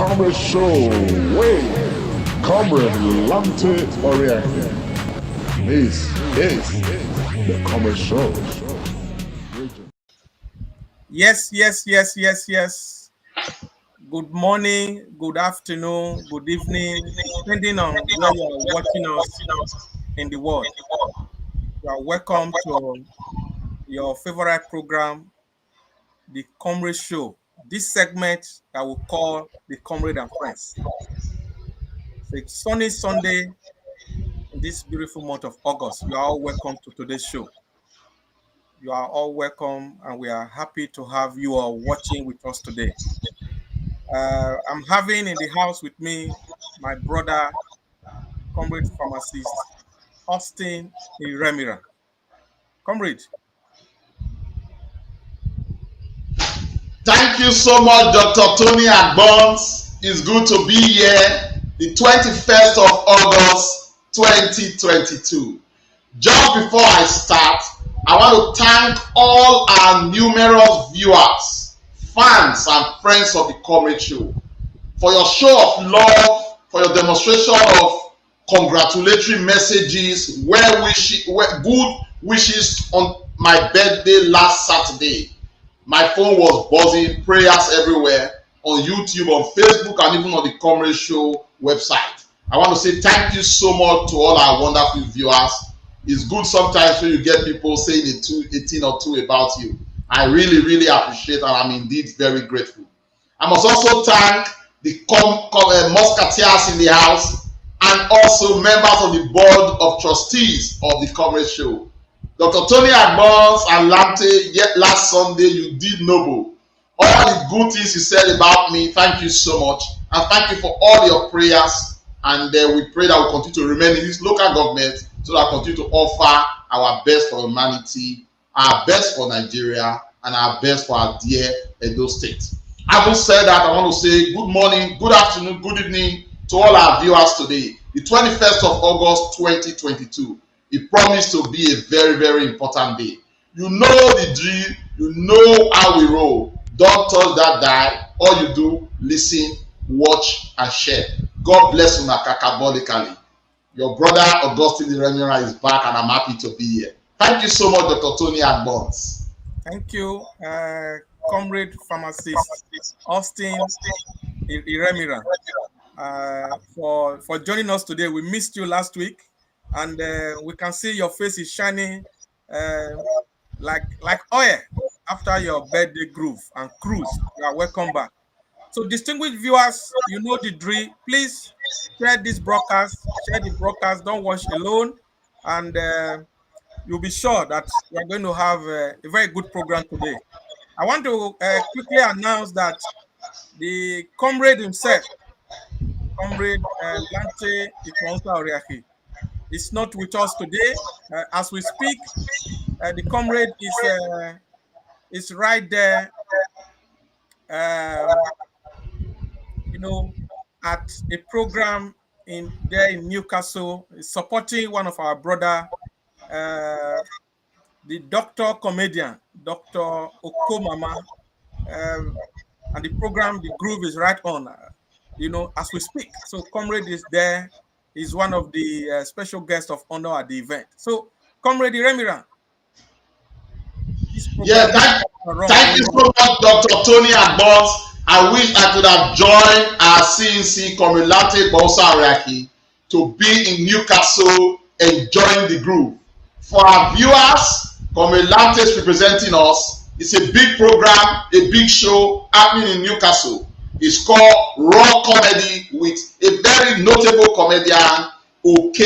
Comrade Show with Comrade Lante Oriaki. This is the Comrade Show. Yes. Good morning, good afternoon, good evening, depending on where you are watching us in the world. You are welcome to your favorite program, the Comrade Show. This segment that we call the Comrade and Friends. So it's sunny Sunday in this beautiful month of August. You are all welcome to today's show. You are all welcome, and we are happy to have you all watching with us today. I'm having in the house with me my brother, comrade pharmacist, Austin Iremira. Comrade. Thank you so much, Dr. Tony Agbons. It's good to be here, the 21st of August, 2022. Just before I start, I want to thank all our numerous viewers, fans, and friends of the Comrade Show for your show of love, for your demonstration of congratulatory messages, good wishes on my birthday last Saturday. My phone was buzzing, prayers everywhere on YouTube, on Facebook, and even on the Comrade Show website. I want to say thank you so much to all our wonderful viewers. It's good sometimes when you get people saying a thing or two about you. I really appreciate, and I'm indeed very grateful. I must also thank the musketeers in the house and also members of the board of trustees of the Comrade Show. Dr. Tony Agbons and Lante, yet last Sunday you did noble. All the good things you said about me, thank you so much. And thank you for all your prayers. And we pray that we'll continue to remain in this local government so that we'll continue to offer our best for humanity, our best for Nigeria, and our best for our dear Edo State. Having said that, I want to say good morning, good afternoon, good evening to all our viewers today, the 21st of August 2022. It promised to be a very important day. You know the drill, you know how we roll. Don't touch that dial. All you do, listen, watch, and share. God bless you, Nakakabolically. Your brother Augustine Iremira is back, and I'm happy to be here. Thank you so much, Dr. Tony Agbons. Thank you, comrade pharmacist Austin Iremira, for joining us today. We missed you last week. And we can see your face is shining like oil after your birthday groove and cruise. You are welcome back. So, distinguished viewers, you know the drill. Please share this broadcast. Share the broadcast. Don't watch alone. And you'll be sure that we are going to have a very good program today. I want to quickly announce that the comrade himself, Comrade Lante Oriaki, is not with us today. As we speak, the comrade is right there, at a program in Newcastle, supporting one of our brother, the doctor comedian, Dr. Okomama, and the program, the groove is right on, as we speak. So comrade is there. Is one of the special guests of honor at the event. So, Comrade Iremira. Yeah, thank you so much, Dr. Tony Agbons. I wish I could have joined our CNC Comrade Lante Oriaki to be in Newcastle enjoying the groove. For our viewers, Comrade Lante is representing us. It's a big program, a big show happening in Newcastle. It's called Raw Comedy with a very notable comedian, Oke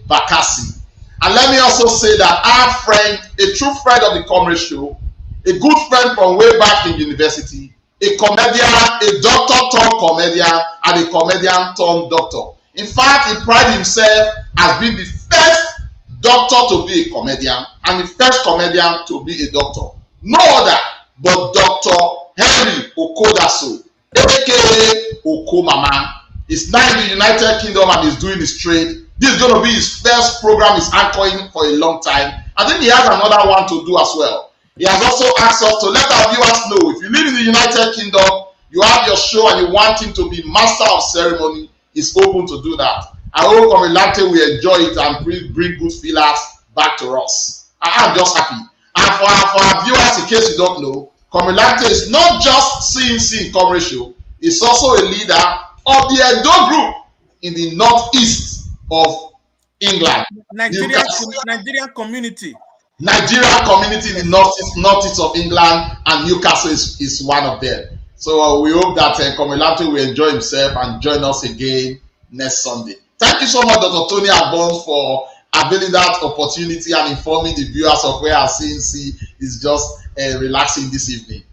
Bakassi. And let me also say that our friend, a true friend of the Comrade Show, a good friend from way back in university, a comedian, a doctor turned comedian, and a comedian turned doctor. In fact, he prided himself as being the first doctor to be a comedian and the first comedian to be a doctor. No other but Dr. Henry Okodaso, aka Okomama. He's now in the United Kingdom and he's doing his trade. This is going to be his first program he's anchoring for a long time. I think he has another one to do as well. He has also asked us to let our viewers know, if you live in the United Kingdom, you have your show and you want him to be master of ceremony, he's open to do that. I hope Comrade will enjoy it and bring good feelers back to us. I am just happy. And for our viewers, in case you don't know, Comrade is not just CNC in Comrade Show, he's also a leader of the Edo group in the northeast of England. Nigerian community. Nigerian community in the northeast of England, and Newcastle is one of them. So we hope that Comrade will enjoy himself and join us again next Sunday. Thank you so much, Dr. Tony Agbon, for availing that opportunity and informing the viewers of where our CNC is just relaxing this evening.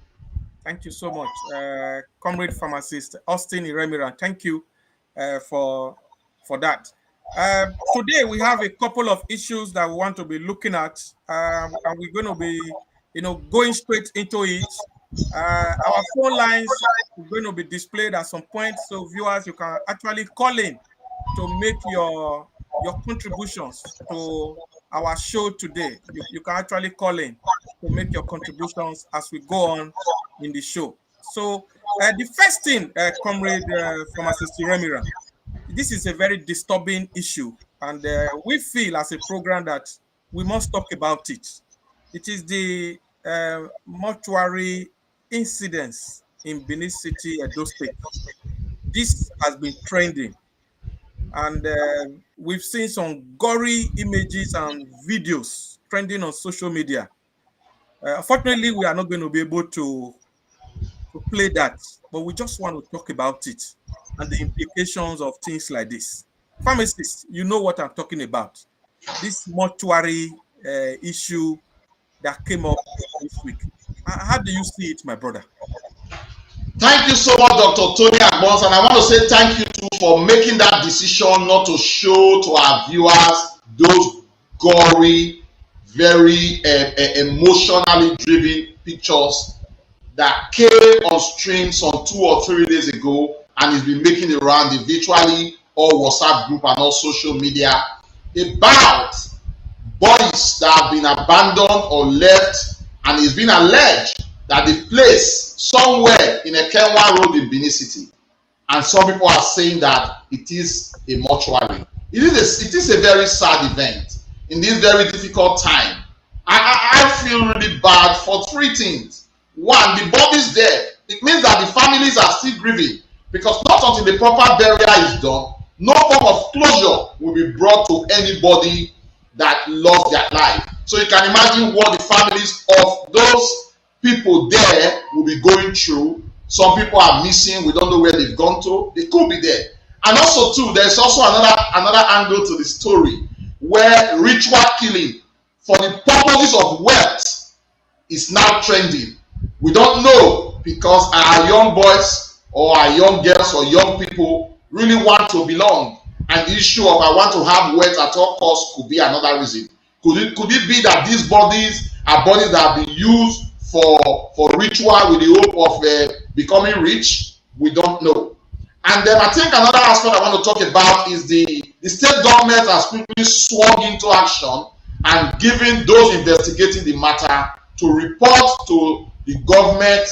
Thank you so much, Comrade Pharmacist Austin Iremiran. Thank you for that. Today we have a couple of issues that we want to be looking at, and we're going to be, going straight into it. Our phone lines are going to be displayed at some point, so viewers, you can actually call in to make your contributions to our show today. You can actually call in to make your contributions as we go on in the show. So the first thing, Comrade Pharmacist Iremiran, this is a very disturbing issue, and we feel as a program that we must talk about it. It is the mortuary incidents in Benin City, Edo State. This has been trending, and we've seen some gory images and videos trending on social media. Unfortunately, we are not going to be able to play that, but we just want to talk about it and the implications of things like this. Pharmacists, you know what I'm talking about. This mortuary issue that came up this week. How do you see it, my brother? Thank you so much, Dr. Tony Agbons, and I want to say thank you too for making that decision not to show to our viewers those gory, very emotionally driven pictures that came on stream some 2 or 3 days ago and has been making it around the virtually all WhatsApp group and all social media about bodies that have been abandoned or left, and it's been alleged that the place somewhere in a Kenwa road in Benin City, and some people are saying that it is a mortuary. It is a very sad event in this very difficult time. I feel really bad for 3 things. One, the bodies there, it means that the families are still grieving, because not until the proper burial is done, no form of closure will be brought to anybody that lost their life. So you can imagine what the families of those people there will be going through. Some people are missing. We don't know where they've gone to. They could be there. And also too, there's also another angle to the story where ritual killing for the purposes of wealth is now trending. We don't know, because our young boys or our young girls or young people really want to belong, and the issue of I want to have wealth at all costs could be another reason. Could it be that these bodies are bodies that have been used for ritual with the hope of becoming rich? We don't know. And then I think another aspect I want to talk about is the state government has quickly swung into action and given those investigating the matter to report to the government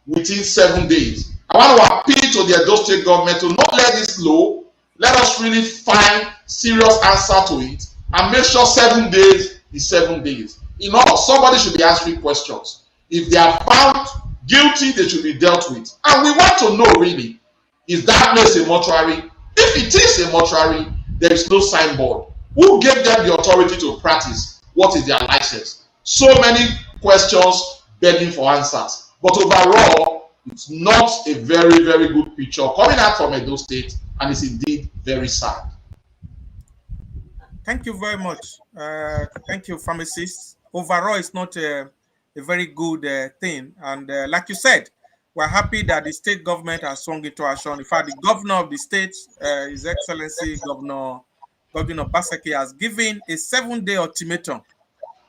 within 7 days. I want to appeal to the Edo State government to not let this low. Let us really find serious answer to it and make sure 7 days is 7 days. In all, somebody should be answering questions. If they are found guilty, they should be dealt with. And we want to know really, is that place a mortuary? If it is a mortuary, there is no signboard. Who gave them the authority to practice? What is their license? So many questions begging for answers. But overall, it's not a very, very good picture coming out from Edo State, and it's indeed very sad. Thank you very much. Thank you, pharmacists. Overall, it's not a very good thing. And like you said, we're happy that the state government has swung into action. In fact, the governor of the state, His Excellency Governor Basaki, has given a 7-day ultimatum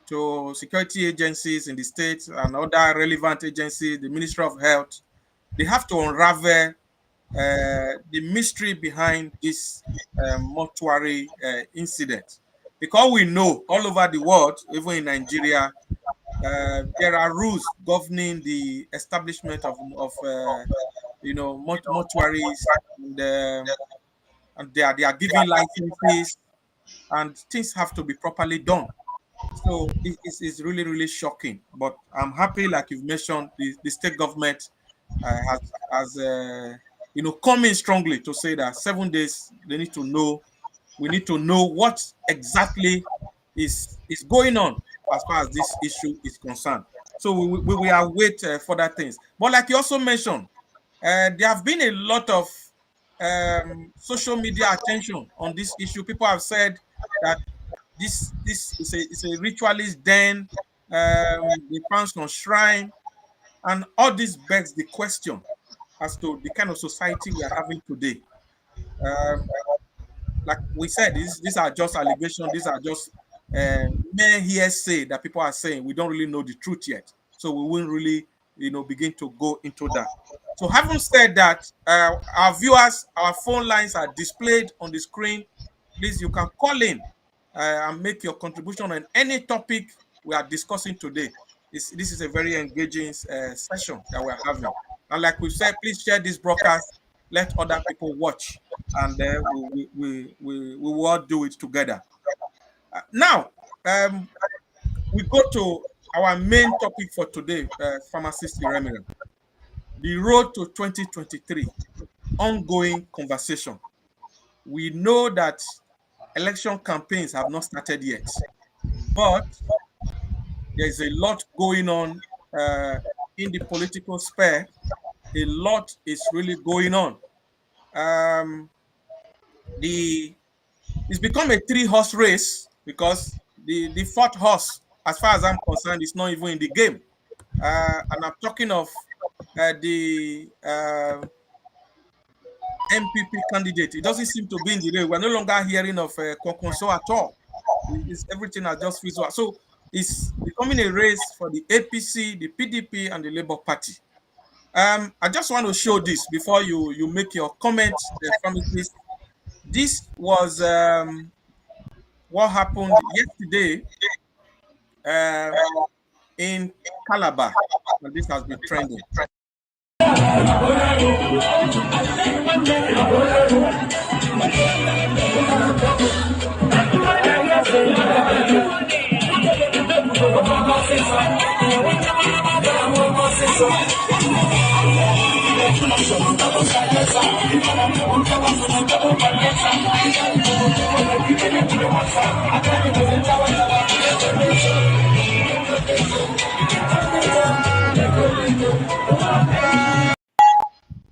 to security agencies in the state and other relevant agencies, the Ministry of Health. They have to unravel the mystery behind this mortuary incident. Because we know all over the world, even in Nigeria, there are rules governing the establishment of mortuaries, and they are giving licenses, and things have to be properly done. So it's really, really shocking. But I'm happy, like you've mentioned, the state government has come in strongly to say that 7 days they need to know. We need to know what exactly is going on as far as this issue is concerned. So we will await further things. But like you also mentioned, there have been a lot of social media attention on this issue. People have said that this is a ritualist den, they found on shrine, and all this begs the question as to the kind of society we are having today. Um, like we said, these are just allegations. These are just mere hearsay that people are saying. We don't really know the truth yet, so we won't really, begin to go into that. So, having said that, our viewers, our phone lines are displayed on the screen. Please, you can call in and make your contribution on any topic we are discussing today. This is a very engaging session that we're having. And like we said, please share this broadcast. Let other people watch, and then we will all do it together. Now, we go to our main topic for today, pharmacist Iremira. The road to 2023, ongoing conversation. We know that election campaigns have not started yet, but there's a lot going on in the political sphere. A lot is really going on. It's become a three-horse race because the fourth horse, as far as I'm concerned, is not even in the game. And I'm talking of the MPP candidate. It doesn't seem to be in the race. We're no longer hearing of Konkonso at all. Everything has just fizzled. So it's becoming a race for the APC, the PDP, and the Labour Party. I just want to show this before you make your comments, pharmacist. This was what happened yesterday in Calabar, and this has been trending.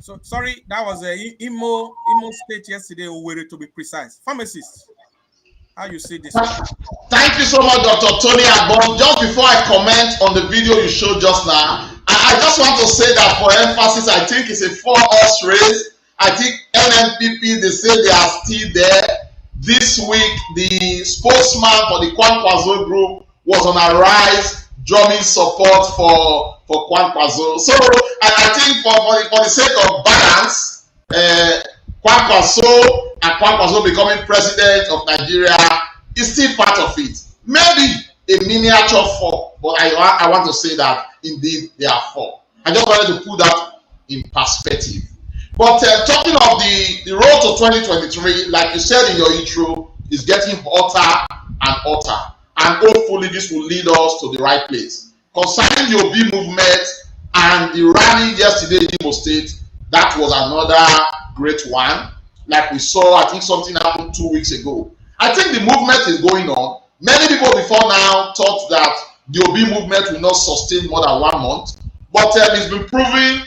So sorry, that was a Imo State yesterday, Owerri to be precise. Pharmacist, how you see this? Thank you so much, Dr. Tony Agbon. Just before I comment on the video you showed just now, I just want to say that for emphasis, I think it's a four-horse race. I think NNPP, they say they are still there. This week, the spokesman for the Kwankwaso group was on a rise, drumming support for Kwankwaso. So I think for the sake of balance, Kwankwaso and Kwankwaso becoming president of Nigeria is still part of it. Maybe a miniature four, but I want to say that indeed they are four. I just wanted to put that in perspective. But talking of the road to 2023, like you said in your intro, is getting hotter and hotter. And hopefully this will lead us to the right place. Concerning the OB movement and the rally yesterday in Imo State, that was another great one. Like we saw, I think something happened 2 weeks ago. I think the movement is going on. Many people before now thought that the OB movement will not sustain more than 1 month. But it's been proven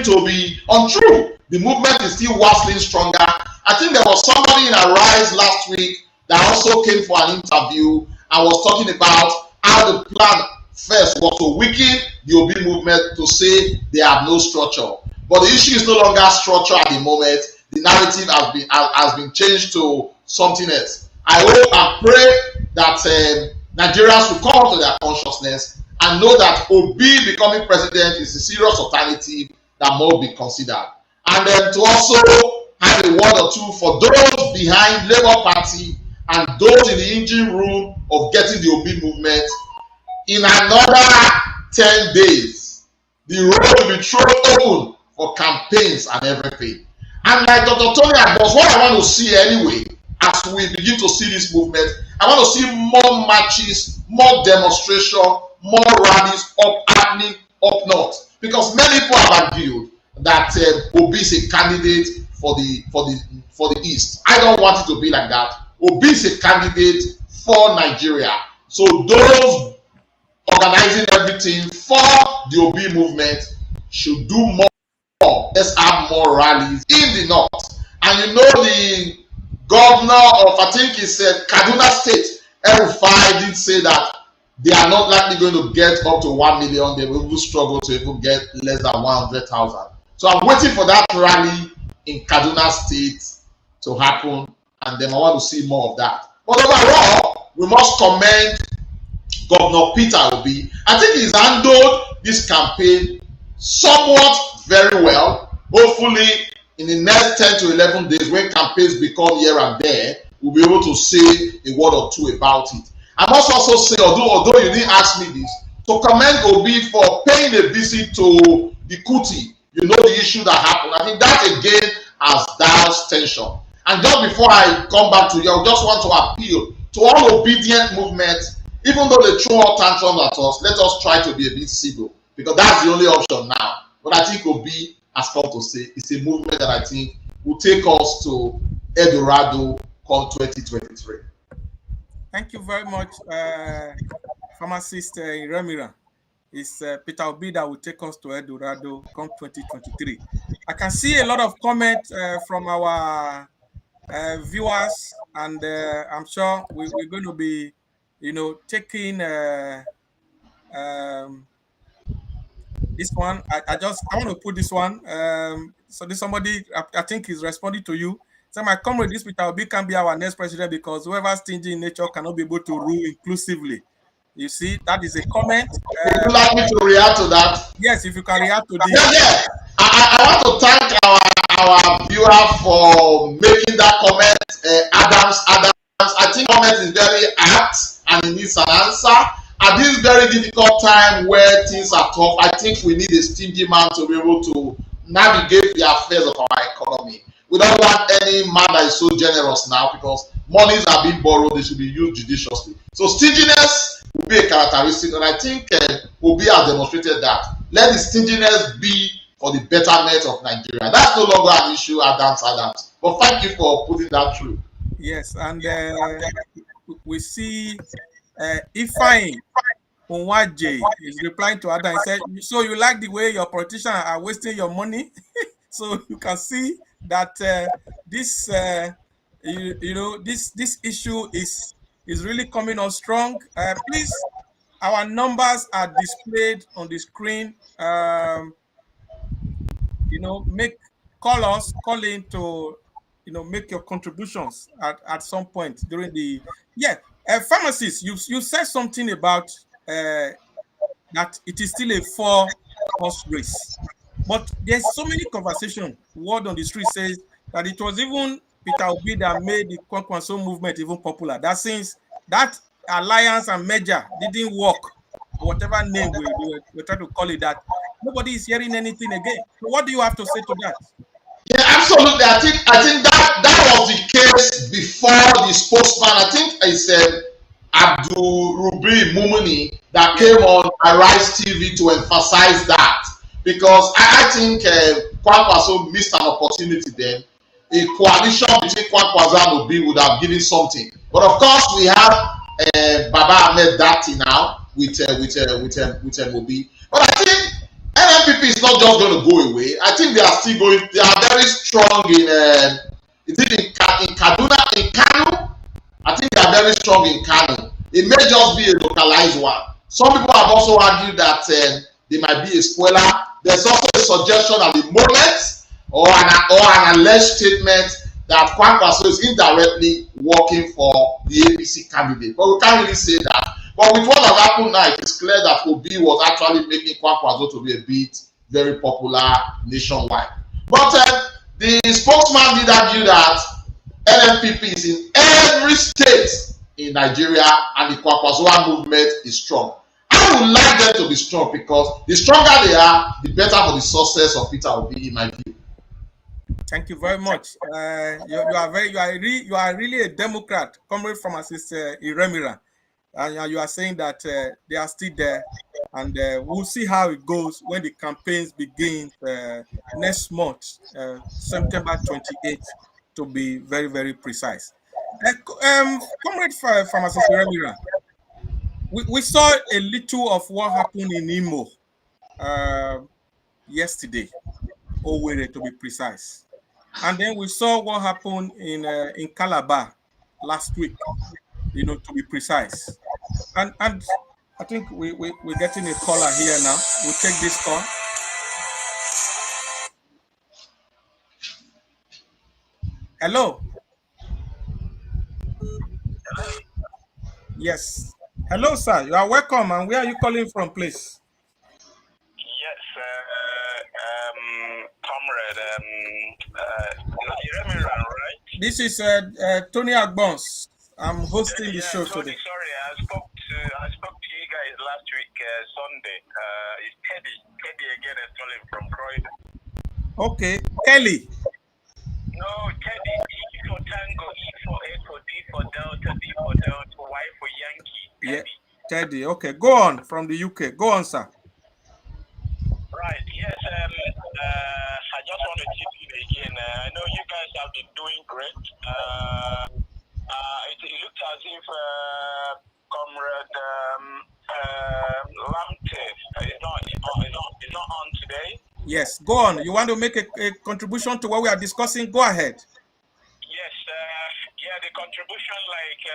to be untrue. The movement is still vastly stronger. I think there was somebody in Arise last week that also came for an interview and was talking about how the plan first was to weaken the OB movement to say they have no structure. But the issue is no longer structure at the moment. The narrative has been changed to something else. I hope and pray that Nigerians will come to their consciousness and know that OB becoming president is a serious alternative that must be considered. And then to also have a word or two for those behind Labour Party and those in the engine room of getting the OB movement. In another 10 days, the road will be thrown open for campaigns and everything. And like Dr. Tony Agbons, what I want to see anyway, as we begin to see this movement, I want to see more marches, more demonstration, more rallies happening up north. Because many people have argued that Obi is a candidate for the East. I don't want it to be like that. Obi is a candidate for Nigeria. So those organizing everything for the Obi movement should do more. Let's have more rallies in the north. And you know, the governor of, I think he said, Kaduna State, El-Rufai, did say that they are not likely going to get up to 1 million. They will struggle to even get less than 100,000. So I'm waiting for that rally in Kaduna State to happen, and then I want to see more of that. But overall, we must commend Governor Peter Obi. I think he's handled this campaign somewhat very well. Hopefully, in the next 10 to 11 days, when campaigns become here and there, we'll be able to say a word or two about it. I must also say, although you didn't ask me this, to commend Obi for paying a visit to the Kuti. You know, the issue that happened. I think that again has doused tension. And just before I come back to you, I just want to appeal to all obedient movements. Even though they throw all tantrums at us, let us try to be a bit civil, because that's the only option now. But I think Obi has come to say it's a movement that I think will take us to El Dorado come 2023. Thank you very much, pharmacist Remira. It's Peter Obi that will take us to El Dorado come 2023. I can see a lot of comments from our viewers, and I'm sure we're going to be, taking this one. I want to put this one. So this somebody I think is responding to you. So my comrade, this Peter Obi can be our next president, because whoever stingy in nature cannot be able to rule inclusively. You see, that is a comment. Would you like me to react to that? Yes, if you can react to this. Yeah. I want to thank our viewer for making that comment. Adams, I think comment is very apt and it needs an answer. At this very difficult time where things are tough, I think we need a stingy man to be able to navigate the affairs of our economy. We don't want any man that is so generous now, because monies are being borrowed, they should be used judiciously. So stinginess will be a characteristic, and I think Obi has demonstrated that. Let the stinginess be for the betterment of Nigeria. That's no longer an issue, Adams. But thank you for putting that through. Yes, and we see Ifeanyi Onwaje is replying to Adam. He said, "So you like the way your politicians are wasting your money?" So you can see that this this issue is really coming on strong. Please, our numbers are displayed on the screen. Call in to make your contributions at some point during the pharmacist. You said something about that it is still a 4-horse race. But there's so many conversations. Word on the street says that it was even Peter Obi that made the Kwankwaso movement even popular. That since that alliance and merger didn't work, whatever name we try to call it, that nobody is hearing anything again. So what do you have to say to that? Yeah, absolutely. I think that was the case before the spokesman. I think I said Abdul Rubi Mumuni that came on Arise TV to emphasize that. Because I think Kwankwaso missed an opportunity then. A coalition between Kwankwaso and Obi would have given something. But of course, we have Baba Ahmed Dati now with Obi. But I think NNPP is not just going to go away. I think they are still going. They are very strong in Kaduna, in Kano. I think they are very strong in Kano. It may just be a localized one. Some people have also argued that they might be a spoiler. There's also a suggestion at the moment, or an alleged statement, that Kwankwaso is indirectly working for the APC candidate. But we can't really say that. But with what has happened now, it is clear that Obi was actually making Kwankwaso to be a bit very popular nationwide. But the spokesman did argue that NNPP is in every state in Nigeria, and the Kwankwaso movement is strong. And I would like them to be strong because the stronger they are, the better for the success of Peter Obi, in my view. Thank you very much. You are really a Democrat, comrade pharmacist Iremira, and you are saying that they are still there, and we'll see how it goes when the campaigns begin next month, September 28th, to be very, very precise. Comrade pharmacist Iremira, we saw a little of what happened in Imo yesterday, Owerri to be precise. And then we saw what happened in Calabar last week, to be precise. And I think we're getting a caller here now. We'll take this call. Hello. Yes. Hello, sir. You are welcome. And where are you calling from, please? Yes, comrade. You remember, right? This is Tony Agbons. I'm hosting the show Tony, today. sorry, I spoke to you guys last week, Sunday. It's Teddy again is calling from Croydon. Okay, Kelly. No, Teddy. E for Tango, E for Echo, D for Delta, D for Delta, Y for Yankee. Teddy. Yeah, Teddy. Okay, go on from the UK. Go on, sir. Right. Yes. I just want to chip in again. I know you guys have been doing great. It looked as if Comrade Lamte is not on today. Yes, go on. You want to make a contribution to what we are discussing? Go ahead. Yes. The contribution, like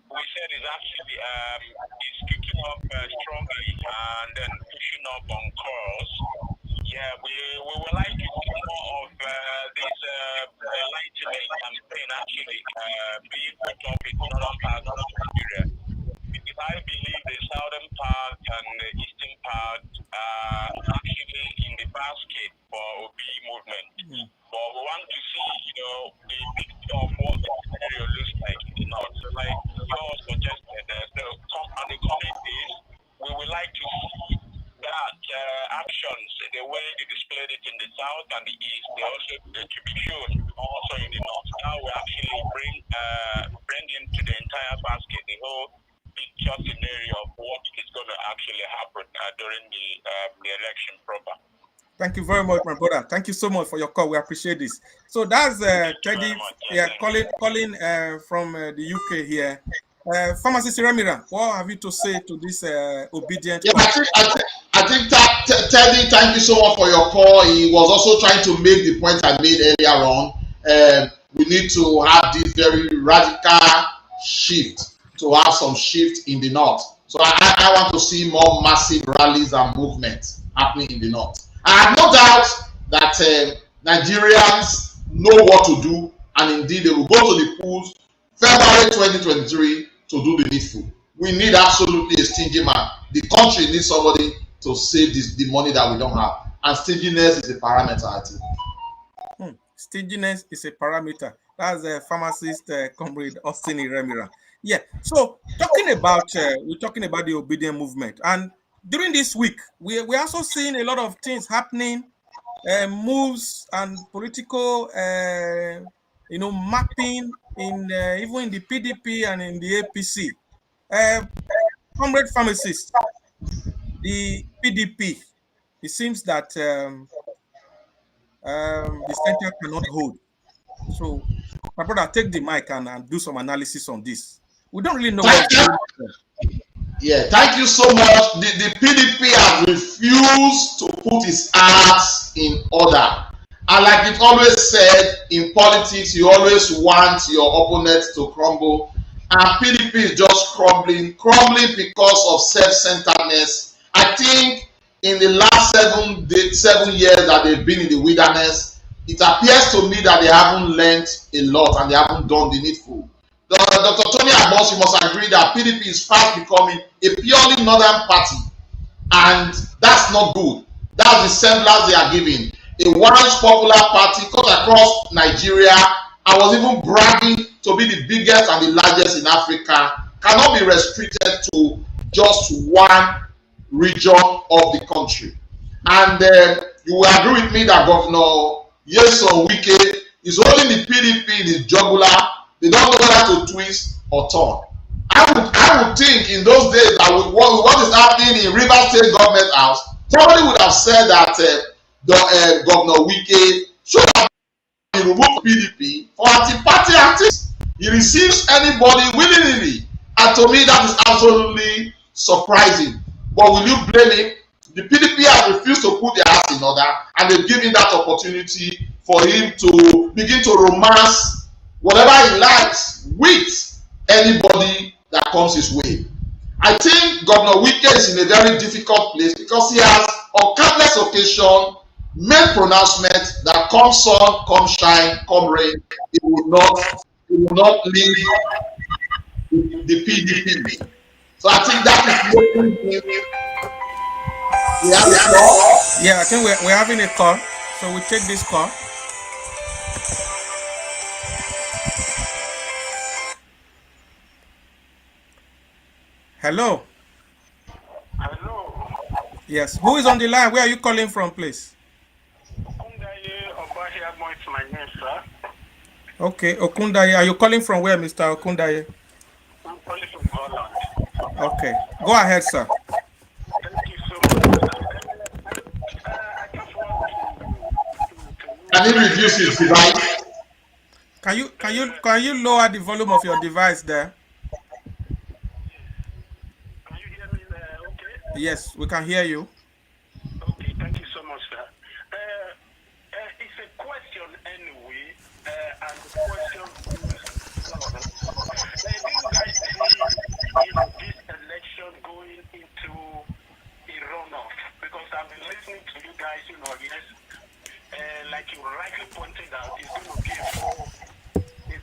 we said, is actually is kicking up strongly and then pushing up on course. Yeah, we would like to see more of this enlightenment campaign actually being put up in northern part of Nigeria. Because I believe the southern part and the eastern part are actually in the basket for OB movement. But we want to see, the picture of what the scenario looks like in the north. So like you all suggested, on the coming days, we would like to see that actions, the way they displayed it in the south and the east, they also to be shown also in the north. Now we actually bring into the entire basket the whole picture scenario of what is going to actually happen during the election proper. Thank you very much, my brother. Thank you so much for your call. We appreciate this. So that's Teddy, calling from the UK here. Pharmacist Remira, what have you to say to this obedient? Yeah, I think Teddy, thank you so much for your call. He was also trying to make the point I made earlier on. We need to have this very radical shift, to have some shift in the north. So I want to see more massive rallies and movements happening in the north. I have no doubt that Nigerians know what to do, and indeed they will go to the polls February 2023 to do the needful. We need absolutely a stingy man. The country needs somebody to save the money that we don't have, and stinginess is a parameter, I think. Stinginess is a parameter. That's a pharmacist, comrade Austin Iremira. Yeah. So we're talking about the obedient movement, and during this week, we're also seeing a lot of things happening, moves and political, mapping in even in the PDP and in the APC. Comrade pharmacist, the PDP, it seems that the center cannot hold. So, my brother, take the mic and do some analysis on this. We don't really know what's going on. Yeah, thank you so much. The PDP has refused to put its acts in order. And like it always said, in politics, you always want your opponent to crumble. And PDP is just crumbling because of self-centeredness. I think in the last 7 years that they've been in the wilderness, it appears to me that they haven't learned a lot and they haven't done the needful. Dr. Tony Agbons, you must agree that PDP is fast becoming a purely northern party, and that's not good. That's the semblance they are giving. A once popular party cut across Nigeria, I was even bragging to be the biggest and the largest in Africa, cannot be restricted to just one region of the country. And you will agree with me that Governor Yeson Wike is holding the PDP in his jugular. They don't know whether to twist or turn. I would think in those days that with what is happening in Rivers State Government House, somebody would have said that Governor Wike should have removed PDP for anti-party activities. He receives anybody willingly, and to me that is absolutely surprising. But will you blame him? The PDP has refused to put their house in order, and they've given that opportunity for him to begin to romance whatever he likes with anybody that comes his way. I think Governor Wike is in a very difficult place because he has on countless occasions made pronouncements that come sun, come shine, come rain, it will not leave the PDP. So I think that is making him. We have a call. Yeah, I think we're having a call, so we take this call. Hello. Hello. Yes. Who is on the line? Where are you calling from, please? Okundaye Obahia is my name, sir. Okay, Okundaye. Are you calling from where, Mr. Okundaye? I'm calling from Holland. Okay. Go ahead, sir. Thank you so much. I just want to Can he reduce his device? Can you lower the volume of your device there? Can you hear me there? Okay. Yes, we can hear you. Okay, thank you so much, sir. It's a question anyway, and the question is, do you guys see this election going into a runoff? Because I've been listening to you guys, yes, like you rightly pointed out, it's going to be a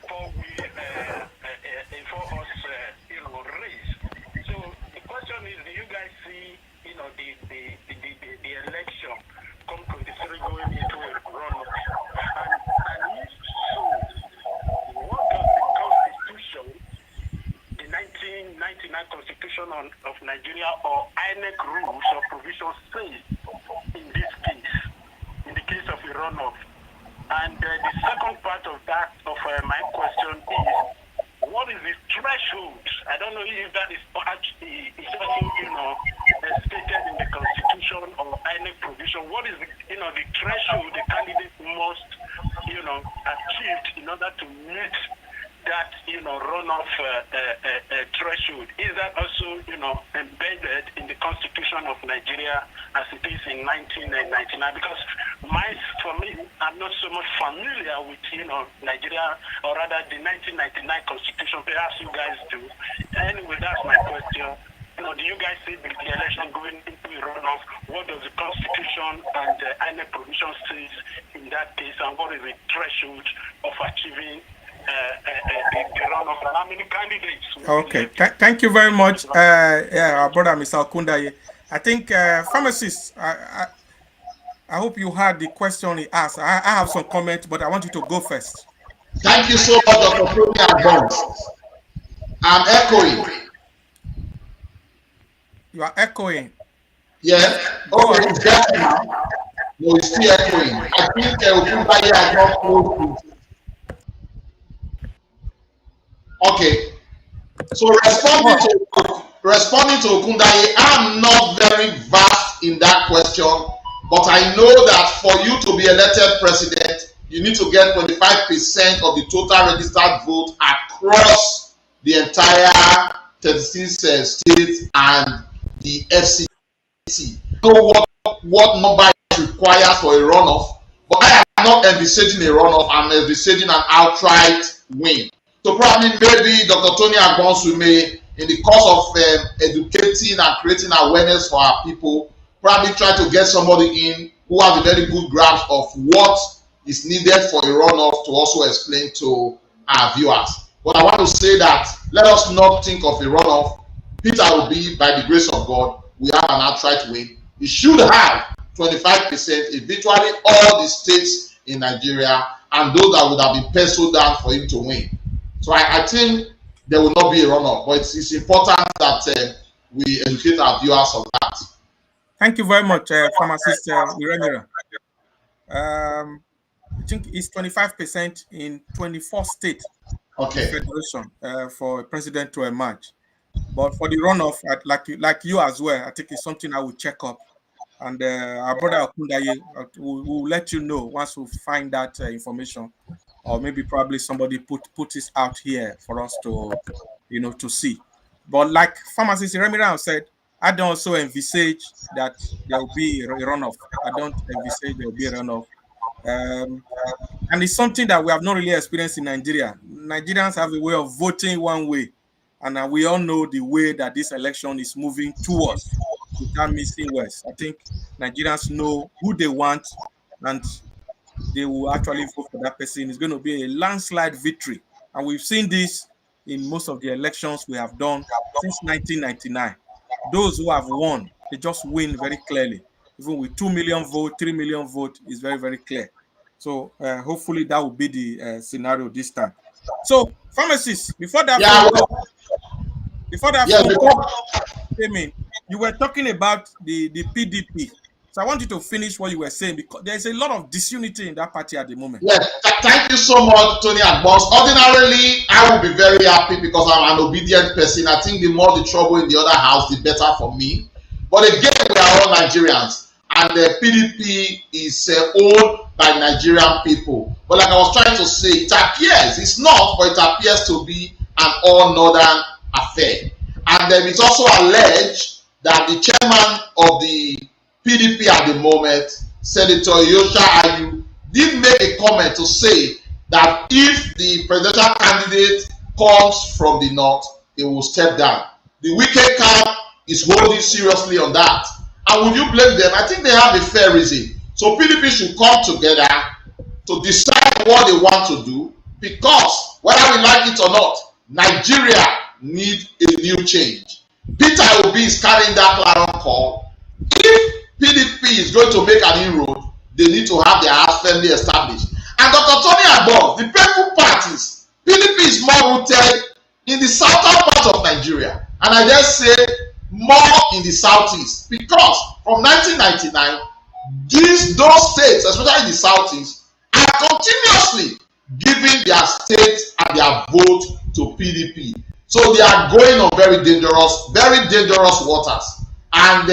four-way race. So the question is, do you guys see, the election come 23 going into a runoff? And if so, what does the Constitution, the 1999 Constitution of Nigeria, or INEC rules or provisions say in this case, in the case of a runoff? And the second part of that, of my question is, what is the threshold? I don't know if that is actually also, stated in the Constitution or any provision. What is the threshold the candidate must, achieve in order to meet that, runoff threshold? Is that also, embedded in the Constitution of Nigeria as it is in 1999? Because for me, I'm not so much familiar with, Nigeria, or rather the 1999 Constitution. Perhaps you guys do. Anyway, that's my question. Do you guys see the election going into a runoff? What does the Constitution and any provision says in that case, and what is the threshold of achieving the runoff, and how many candidates? Okay, thank you very much, our brother, Mr. Okundaye. I think pharmacists, I hope you heard the question he asked. I have some comments, but I want you to go first. Thank you so much, Dr. Tony Advance. I'm echoing. You are echoing. Yeah. Okay, it's better now. No, it's still echoing. I think Okundaye has not closed it. Okay. So responding to Okundaye, I'm not very vast in that question, but I know that for you to be elected president, you need to get 25% of the total registered vote across the entire 36 states and the FCT. I know what number is required for a runoff, but I am not envisaging a runoff. I'm envisaging an outright win. So probably maybe Dr. Tony Agbonsu may, in the course of educating and creating awareness for our people, probably try to get somebody in who has a very good grasp of what is needed for a runoff to also explain to our viewers. But I want to say that let us not think of a runoff. Peter Obi, by the grace of God, we have an outright win. He should have 25% in virtually all the states in Nigeria, and those that would have been penciled down for him to win. So I think there will not be a runoff, but it's important that we educate our viewers on that. Thank you very much, Pharmacist Iremira. I think it's 25% in 24 states in Okay. federation for a president to emerge. But for the runoff, like you as well, I think it's something I will check up. And our brother Okundaye will let you know once we find that information, or maybe probably somebody put this out here for us to, to see. But like Pharmacist Iremira said, I don't also envisage that there will be a runoff. I don't envisage there will be a runoff. Um, and it's something that we have not really experienced in Nigeria. Nigerians have a way of voting one way, and we all know the way that this election is moving towards without missing words. I think Nigerians know who they want, and they will actually vote for that person. It's going to be a landslide victory. And we've seen this in most of the elections we have done since 1999. Those who have won, they just win very clearly. Even with 2 million vote, 3 million vote is very, very clear. So hopefully that will be the scenario this time. So pharmacists, before that came in, you were talking about the PDP. So I want you to finish what you were saying, because there's a lot of disunity in that party at the moment. Yes, thank you so much, Tony Agbons. Ordinarily, I will be very happy because I'm an obedient person. I think the more the trouble in the other house, the better for me. But again, we are all Nigerians, and the PDP is owned by Nigerian people. But like I was trying to say, it appears, it's not, but it appears to be an all-northern affair. And then it's also alleged that the chairman of the PDP at the moment, Senator Yosha Ayu, did make a comment to say that if the presidential candidate comes from the north, he will step down. The wicked camp is holding seriously on that. And would you blame them? I think they have a fair reason. So PDP should come together to decide what they want to do, because whether we like it or not, Nigeria needs a new change. Peter Obi is carrying that clarion call. If PDP is going to make an inroad, they need to have their house firmly established. And Dr. Tony Agbon, the people parties, PDP is more rooted in the southern part of Nigeria, and I dare say more in the southeast, because from 1999, those states, especially the southeast, are continuously giving their states and their vote to PDP. So they are going on very dangerous waters. And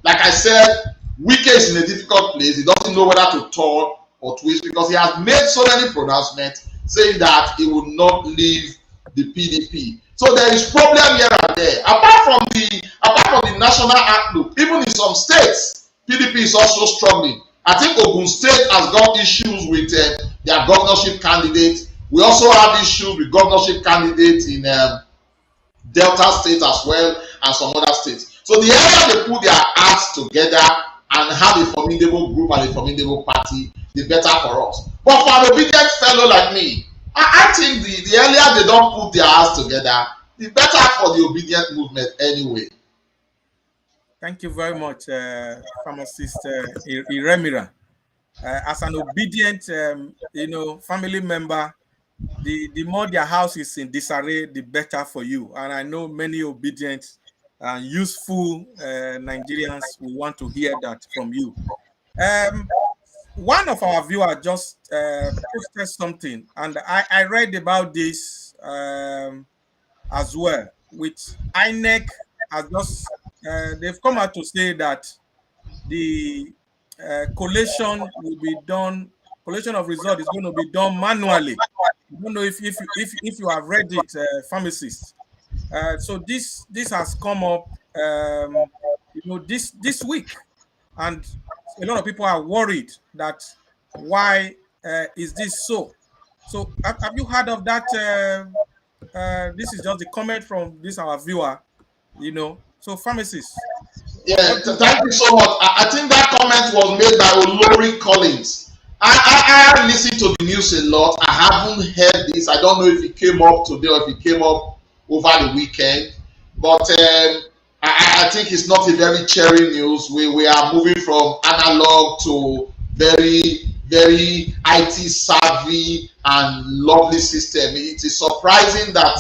like I said, Wike is in a difficult place. He doesn't know whether to turn or twist, because he has made so many pronouncements saying that he will not leave the PDP. So there is problem here and there. Apart from the national outlook, even in some states, PDP is also struggling. I think Ogun State has got issues with their governorship candidate. We also have issues with governorship candidates in Delta State as well, and some other states. So the area they put their acts together and have a formidable group and a formidable party, the better for us. But for an obedient fellow like me, I think the earlier they don't put their acts together, the better for the obedient movement anyway. Thank you very much, Pharmacist Iremira. As an obedient, family member, the more their house is in disarray, the better for you. And I know many obedient and useful Nigerians will want to hear that from you. One of our viewers just posted something, and I read about this as well. Which INEC has just they've come out to say that the collation will be done. Collation of result is going to be done manually. I don't know if you have read it, pharmacists. So this has come up, this week, and a lot of people are worried that why is this so? So have you heard of that? This is just the comment from our viewer. So pharmacists. Yeah, thank you so much. I think that comment was made by Olori Collins. I listen to the news a lot. I haven't heard this. I don't know if it came up today or if it came up over the weekend. But I think it's not a very cheery news. We are moving from analog to very, very IT savvy and lovely system. It is surprising that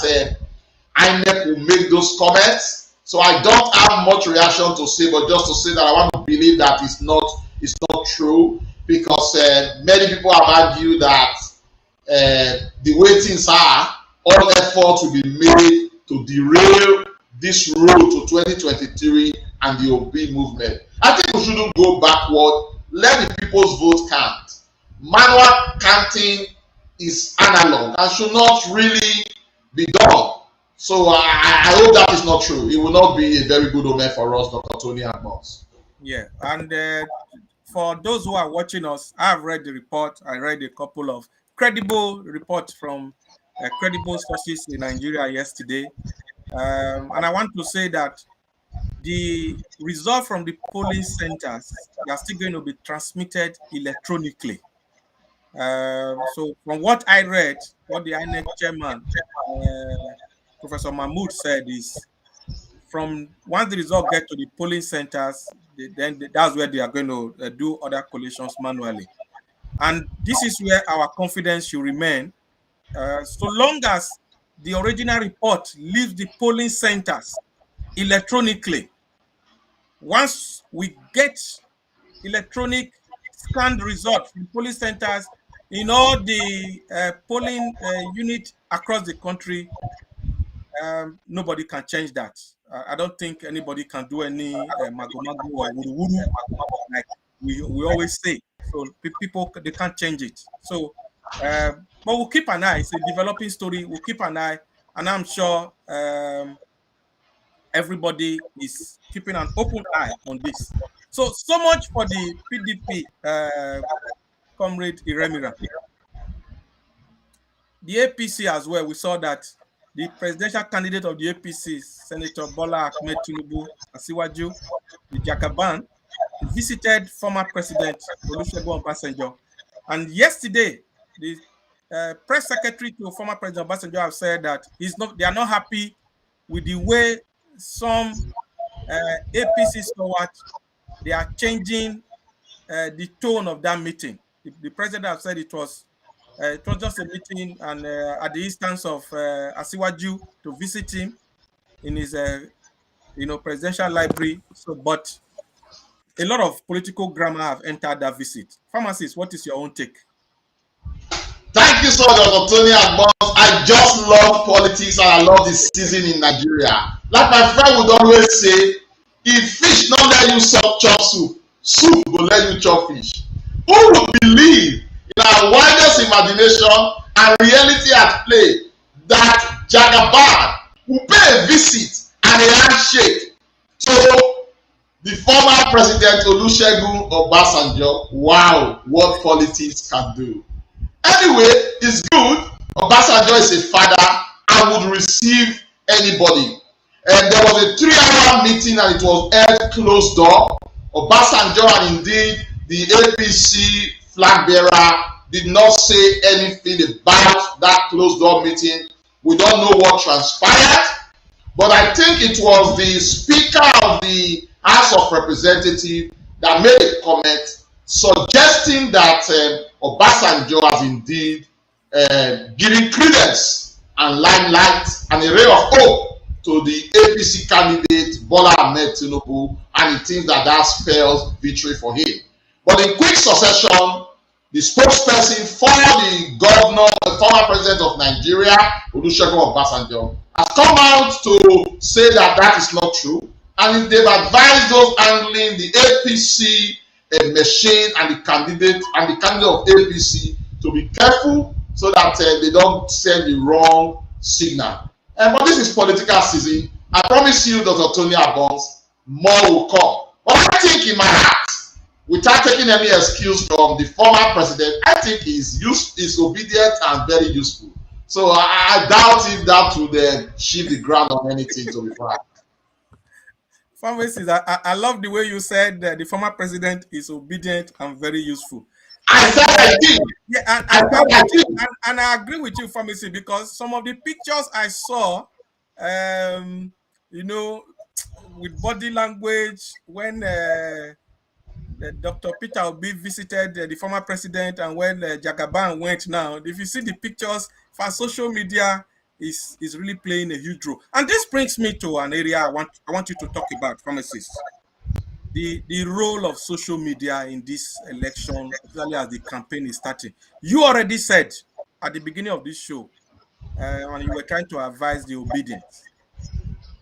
INEC will make those comments. So I don't have much reaction to say, but just to say that I want to believe that it's not true, because many people have argued that the way things are, all effort will be made to derail this road to 2023 and the OB movement. I think we shouldn't go backward. Let the people's vote count. Manual counting is analog and should not really be done. So I hope that is not true. It will not be a very good omen for us, Dr. Tony Agbons. Yeah, and for those who are watching us, I've read the report. I read a couple of credible reports from credible sources in Nigeria yesterday. And I want to say that the result from the polling centers are still going to be transmitted electronically. So from what I read, what the INEC chairman, Professor Mahmood, said is, from once the result get to the polling centers, then that's where they are going to do other collations manually. And this is where our confidence should remain. So long as the original report leaves the polling centers electronically, once we get electronic scanned results from polling centers in all the polling units across the country, nobody can change that. I don't think anybody can do any magomago or wudu like we always say. So people, they can't change it. So, but we'll keep an eye. It's a developing story. We'll keep an eye, and I'm sure everybody is keeping an open eye on this. So much for the PDP, Comrade Iremira. The APC as well, we saw that the presidential candidate of the APC, Senator Bola Ahmed Tinubu Asiwaju, the Jagaban, visited former President Olusegun Obasanjo. And yesterday, the press secretary to former President Obasanjo have said that they are not happy with the way some APC stewards, they are changing the tone of that meeting. The president have said it was just a meeting, and at the instance of Asiwaju to visit him in his presidential library. So, but a lot of political grammar have entered that visit. Pharmacist, what is your own take? Thank you so much, Dr. Tony Agbons. I just love politics and I love the season in Nigeria. Like my friend would always say, if fish not let you chop soup, soup will let you chop fish. Who would believe in our wildest imagination and reality at play that Jagaban will pay a visit and a handshake to the former President Olusegun Obasanjo? Wow, what politics can do. Anyway, it's good. Obasanjo is a father and would receive anybody. And there was a 3-hour meeting and it was held closed door. Obasanjo and indeed the APC flag bearer did not say anything about that closed door meeting. We don't know what transpired, but I think it was the Speaker of the House of Representatives that made a comment suggesting that Obasanjo has indeed given credence and limelight and a ray of hope to the APC candidate Bola Ahmed Tinubu, and he thinks that spells victory for him. But in quick succession, the spokesperson for the governor, the former president of Nigeria, Olusegun Obasanjo, has come out to say that is not true, and they've advised those handling the APC machine and the candidate of APC to be careful so that they don't send the wrong signal. But this is political season. I promise you, Dr. Tony Agbons, more will come. But I think in my heart, without taking any excuse from the former president, I think he's obedient and very useful. So I doubt if that would shift the ground on anything, to be frank. Pharmacist, I love the way you said that the former president is obedient and very useful. I said I did. Yeah, and I agree with you, Pharmacist, because some of the pictures I saw, with body language, when Dr. Peter Obi visited the former president and when Jagaban went now, if you see the pictures for social media, is really playing a huge role. And this brings me to an area I want you to talk about, pharmacists. The role of social media in this election, especially as the campaign is starting. You already said at the beginning of this show, and you were trying to advise the obedience.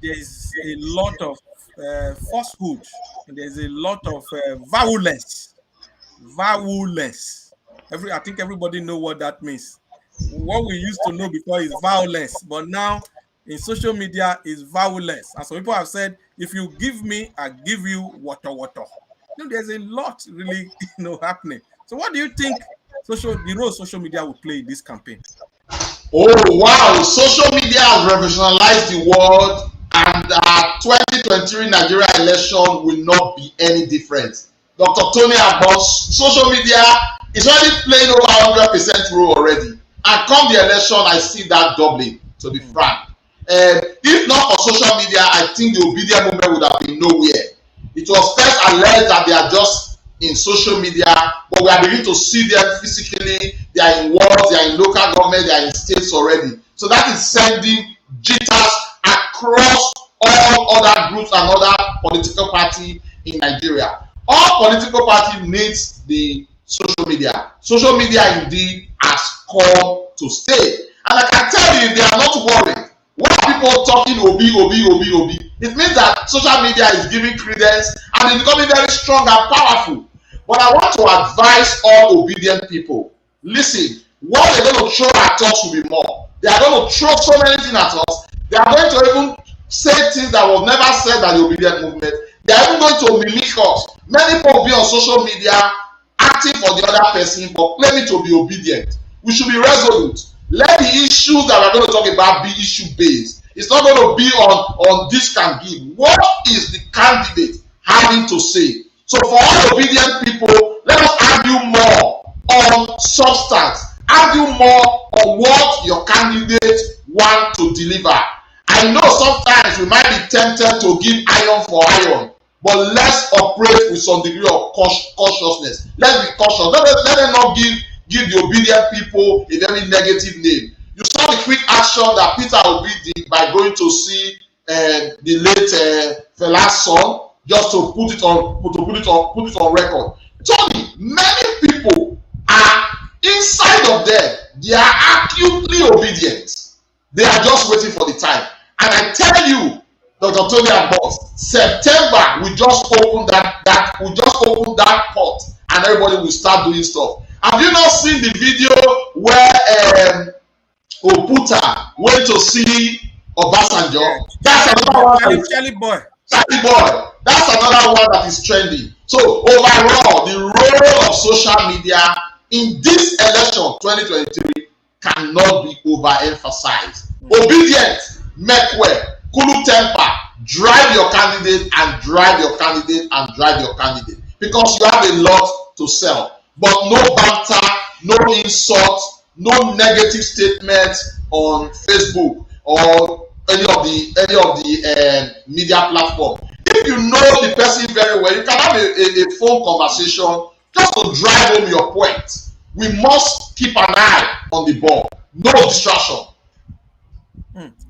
There's a lot of falsehood, and there's a lot of violence. Violence. I think everybody know what that means. What we used to know before is violence, but now in social media is violence. And some people have said, if you give me, I give you water, water. There's a lot really happening. So what do you think the role social media will play in this campaign? Oh wow, social media has revolutionized the world, and our 2023 Nigeria election will not be any different. Dr. Tony Abbas, social media is already playing over 100% role already. And come the election, I see that doubling, to be frank. If not for social media, I think the obedient movement would have been nowhere. It was first alleged that they are just in social media, but we are beginning to see them physically. They are in wards, they are in local government, they are in states already. So that is sending jitters across all other groups and other political parties in Nigeria. All political parties needs the social media. Social media indeed has come to stay. And I can tell you, they are not worried. When people talking Obi, it means that social media is giving credence and is becoming very strong and powerful. But I want to advise all obedient people. Listen, what they're going to throw at us will be more. They are going to throw so many things at us. They are going to even say things that was never said by the obedient movement. They are even going to mimic us. Many people will be on social media acting for the other person but claiming to be obedient. We should be resolute. Let the issues that we're going to talk about be issue based. It's not going to be on this can give. What is the candidate having to say? So for all obedient people, let us argue more on substance. Argue more on what your candidate want to deliver. I know sometimes we might be tempted to give iron for iron, but let's operate with some degree of cautiousness. Let's be cautious. Let them not give the obedient people a very negative name. You saw the quick action that Peter Obi did by going to see the late Fela's son, just to put it on record. Tony, many people are inside of them. They are acutely obedient. They are just waiting for the time. And I tell you, Dr. Tony Abbas, September we just open that pot, and everybody will start doing stuff. Have you not seen the video where Oputa went to see Obasanjo? That's another one. Charlie boy. That's another one that is trending. So overall, the role of social media in this election 2023 cannot be overemphasized. Obedient, make way, cool temper, drive your candidate and drive your candidate and drive your candidate, because you have a lot to sell. But no banter, no insult, no negative statements on Facebook or any of the media platform. If you know the person very well, you can have a phone conversation just to drive home your point. We must keep an eye on the ball. No distraction.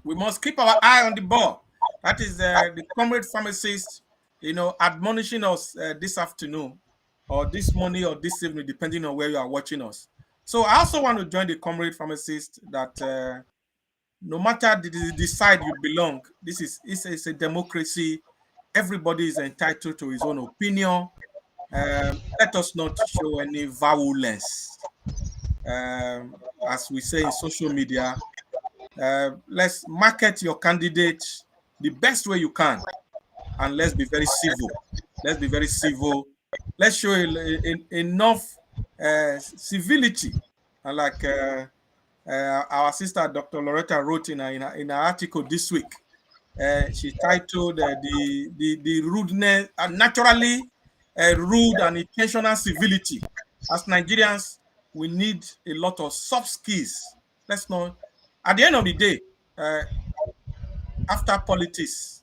We must keep our eye on the ball. That is the comrade pharmacist, admonishing us this afternoon, or this morning, or this evening, depending on where you are watching us. So I also want to join the comrade pharmacist that no matter the side you belong, it's a democracy. Everybody is entitled to his own opinion. Let us not show any violence. As we say in social media, let's market your candidate the best way you can, and let's be very civil. Let's show enough civility, and like our sister Dr. Loretta wrote in her article this week. She titled the rudeness, naturally rude and intentional civility. As Nigerians, we need a lot of soft skills. Let's not. At the end of the day, after politics,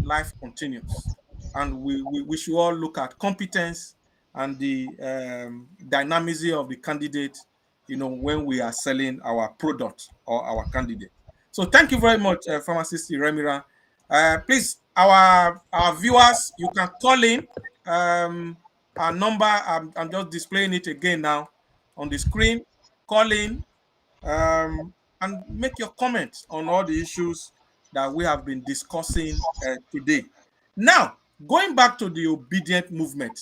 life continues, and we should all look at competence and the dynamism of the candidate. When we are selling our product or our candidate. So thank you very much, Pharmacist Remira. Please, our viewers, you can call in. Our number, I'm just displaying it again now on the screen. Call in and make your comments on all the issues that we have been discussing today. Now, going back to the obedient movement,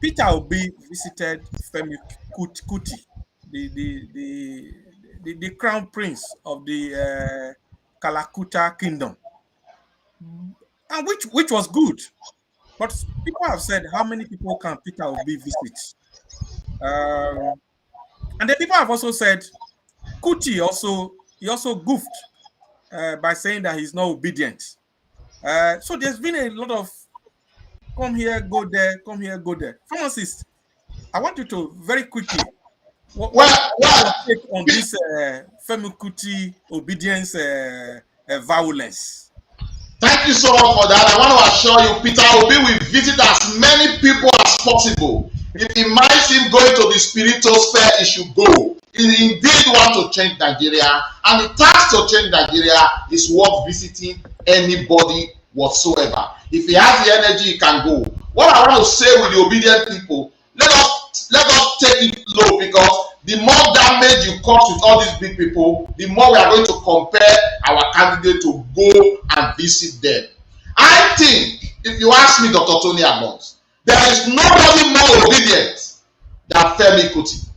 Peter Obi visited Femi Kuti, the crown prince of the Kalakuta kingdom, and which was good. But people have said, how many people can Peter Obi visit? And then people have also said, Kuti also goofed by saying that he's not obedient. So there's been a lot of come here, go there, come here, go there. Pharmacist, I want you to very quickly, what's your take on this Femi Kuti obedience violence? Thank you so much for that. I want to assure you, Peter Obi will visit as many people as possible. If he minds him going to the spiritual sphere, he should go. He indeed want to change Nigeria, and the task to change Nigeria is worth visiting anybody whatsoever. If he has the energy, he can go. What I want to say with the obedient people, let us take it low, because the more damage you cause with all these big people, the more we are going to compare our candidate to go and visit them. I think, if you ask me, Dr. Tony Agbons, there is nobody more obedient than Femi Kuti.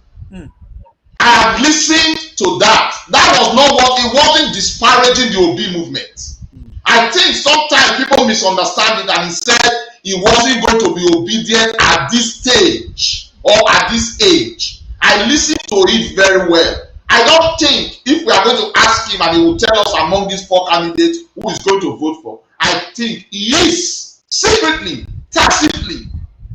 I have listened to that. That was not what, it wasn't disparaging the Obi movement. I think sometimes people misunderstand it, and he said he wasn't going to be obedient at this stage or at this age. I listened to it very well. I don't think if we are going to ask him and he will tell us among these four candidates who is going to vote for, I think he is secretly, tacitly,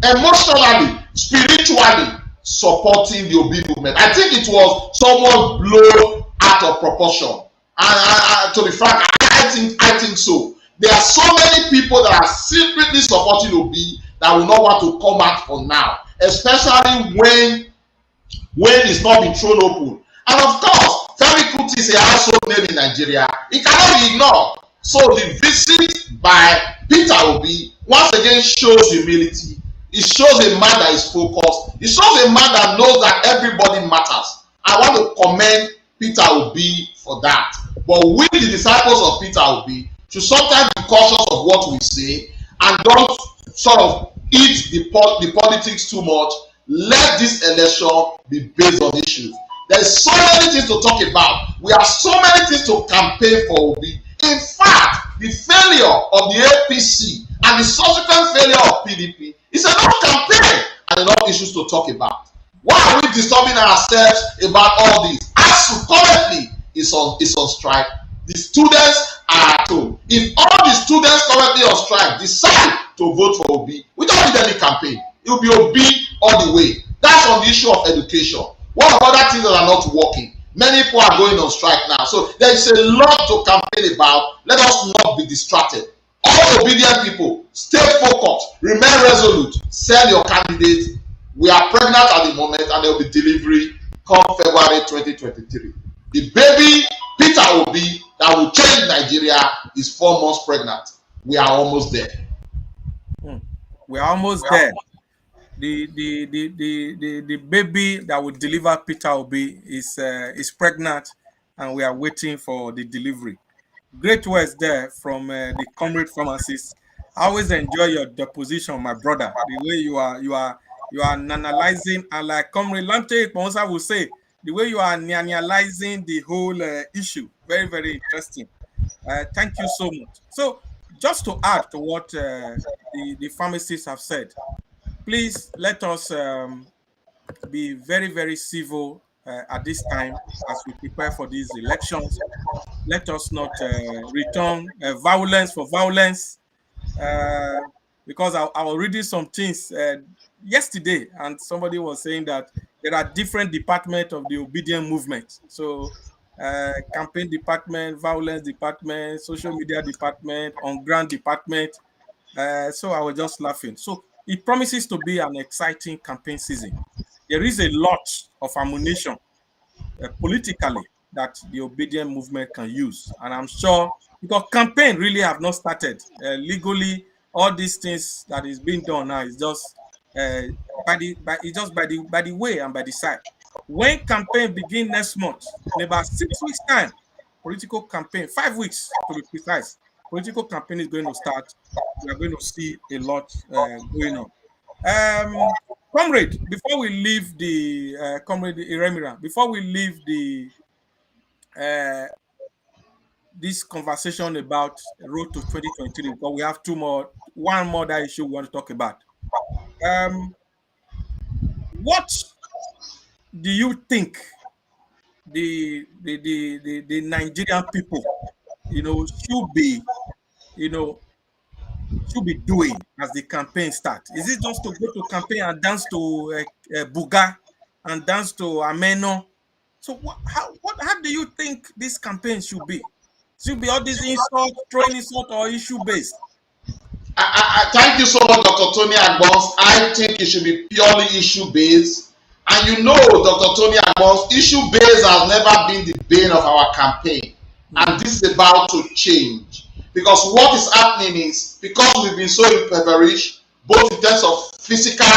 emotionally, spiritually supporting the Obi movement. I think it was somewhat blown out of proportion. And to be frank, I think so. There are so many people that are secretly supporting Obi that will not want to come out for now, especially when it's not been thrown open. And of course, Femi Kuti is a household name in Nigeria. It cannot be ignored. So the visit by Peter Obi once again shows humility. It shows a man that is focused. It shows a man that knows that everybody matters. I want to commend Peter Obi for that. But we, the disciples of Peter Obi, should sometimes be cautious of what we say and don't sort of eat the politics too much. Let this election be based on issues. There's so many things to talk about. We have so many things to campaign for Obi. In fact, the failure of the APC and the subsequent failure of PDP is enough campaign and enough issues to talk about. Why are we disturbing ourselves about all this? ASU currently is on strike. The students are at home. If all the students currently on strike decide to vote for Obi, we don't need any campaign. It will be Obi all the way. That's on the issue of education. What about other things that are not working? Many people are going on strike now. So there is a lot to campaign about. Let us not be distracted. All obedient people, stay focused, remain resolute, sell your candidate. We are pregnant at the moment, and there will be delivery come February 2023. The baby Peter Obi that will change Nigeria is 4 months pregnant. We are almost there. We are almost there. The baby that will deliver Peter Obi is pregnant, and we are waiting for the delivery. Great words there from the comrade pharmacist. I always enjoy your deposition, my brother. The way you are analyzing, and like Comrade Lante Ponsa will say, the way you are analyzing the whole issue. Very, very interesting. Thank you so much. So, just to add to what the pharmacists have said, please let us be very, very civil at this time as we prepare for these elections. Let us not return violence for violence, because I was reading some things yesterday, and somebody was saying that there are different departments of the obedient movement. So campaign department, violence department, social media department, on-ground department. So I was just laughing. So it promises to be an exciting campaign season. There is a lot of ammunition politically that the obedient movement can use. And I'm sure, because campaign really have not started legally, all these things that is being done now is just by the way and by the side. When campaign begin next month, in about 6 weeks time, political campaign, 5 weeks to be precise, political campaign is going to start. We are going to see a lot going on. Comrade, before we leave the Comrade Iremira, before we leave the uh, this conversation about road to 2023, because we have one more that issue we want to talk about. Um, what do you think the Nigerian people, should be, you know, should be doing as the campaign starts? Is it just to go to campaign and dance to Buga and dance to Ameno? So how do you think this campaign should be? Should be all these insult, throwing insult, or issue based? Thank you so much, Dr. Tony Agbons. I think it should be purely issue based. And you know, Dr. Tony Agbons, issue based has never been the bane of our campaign. And this is about to change. Because what is happening is, because we've been so impoverished, both in terms of physical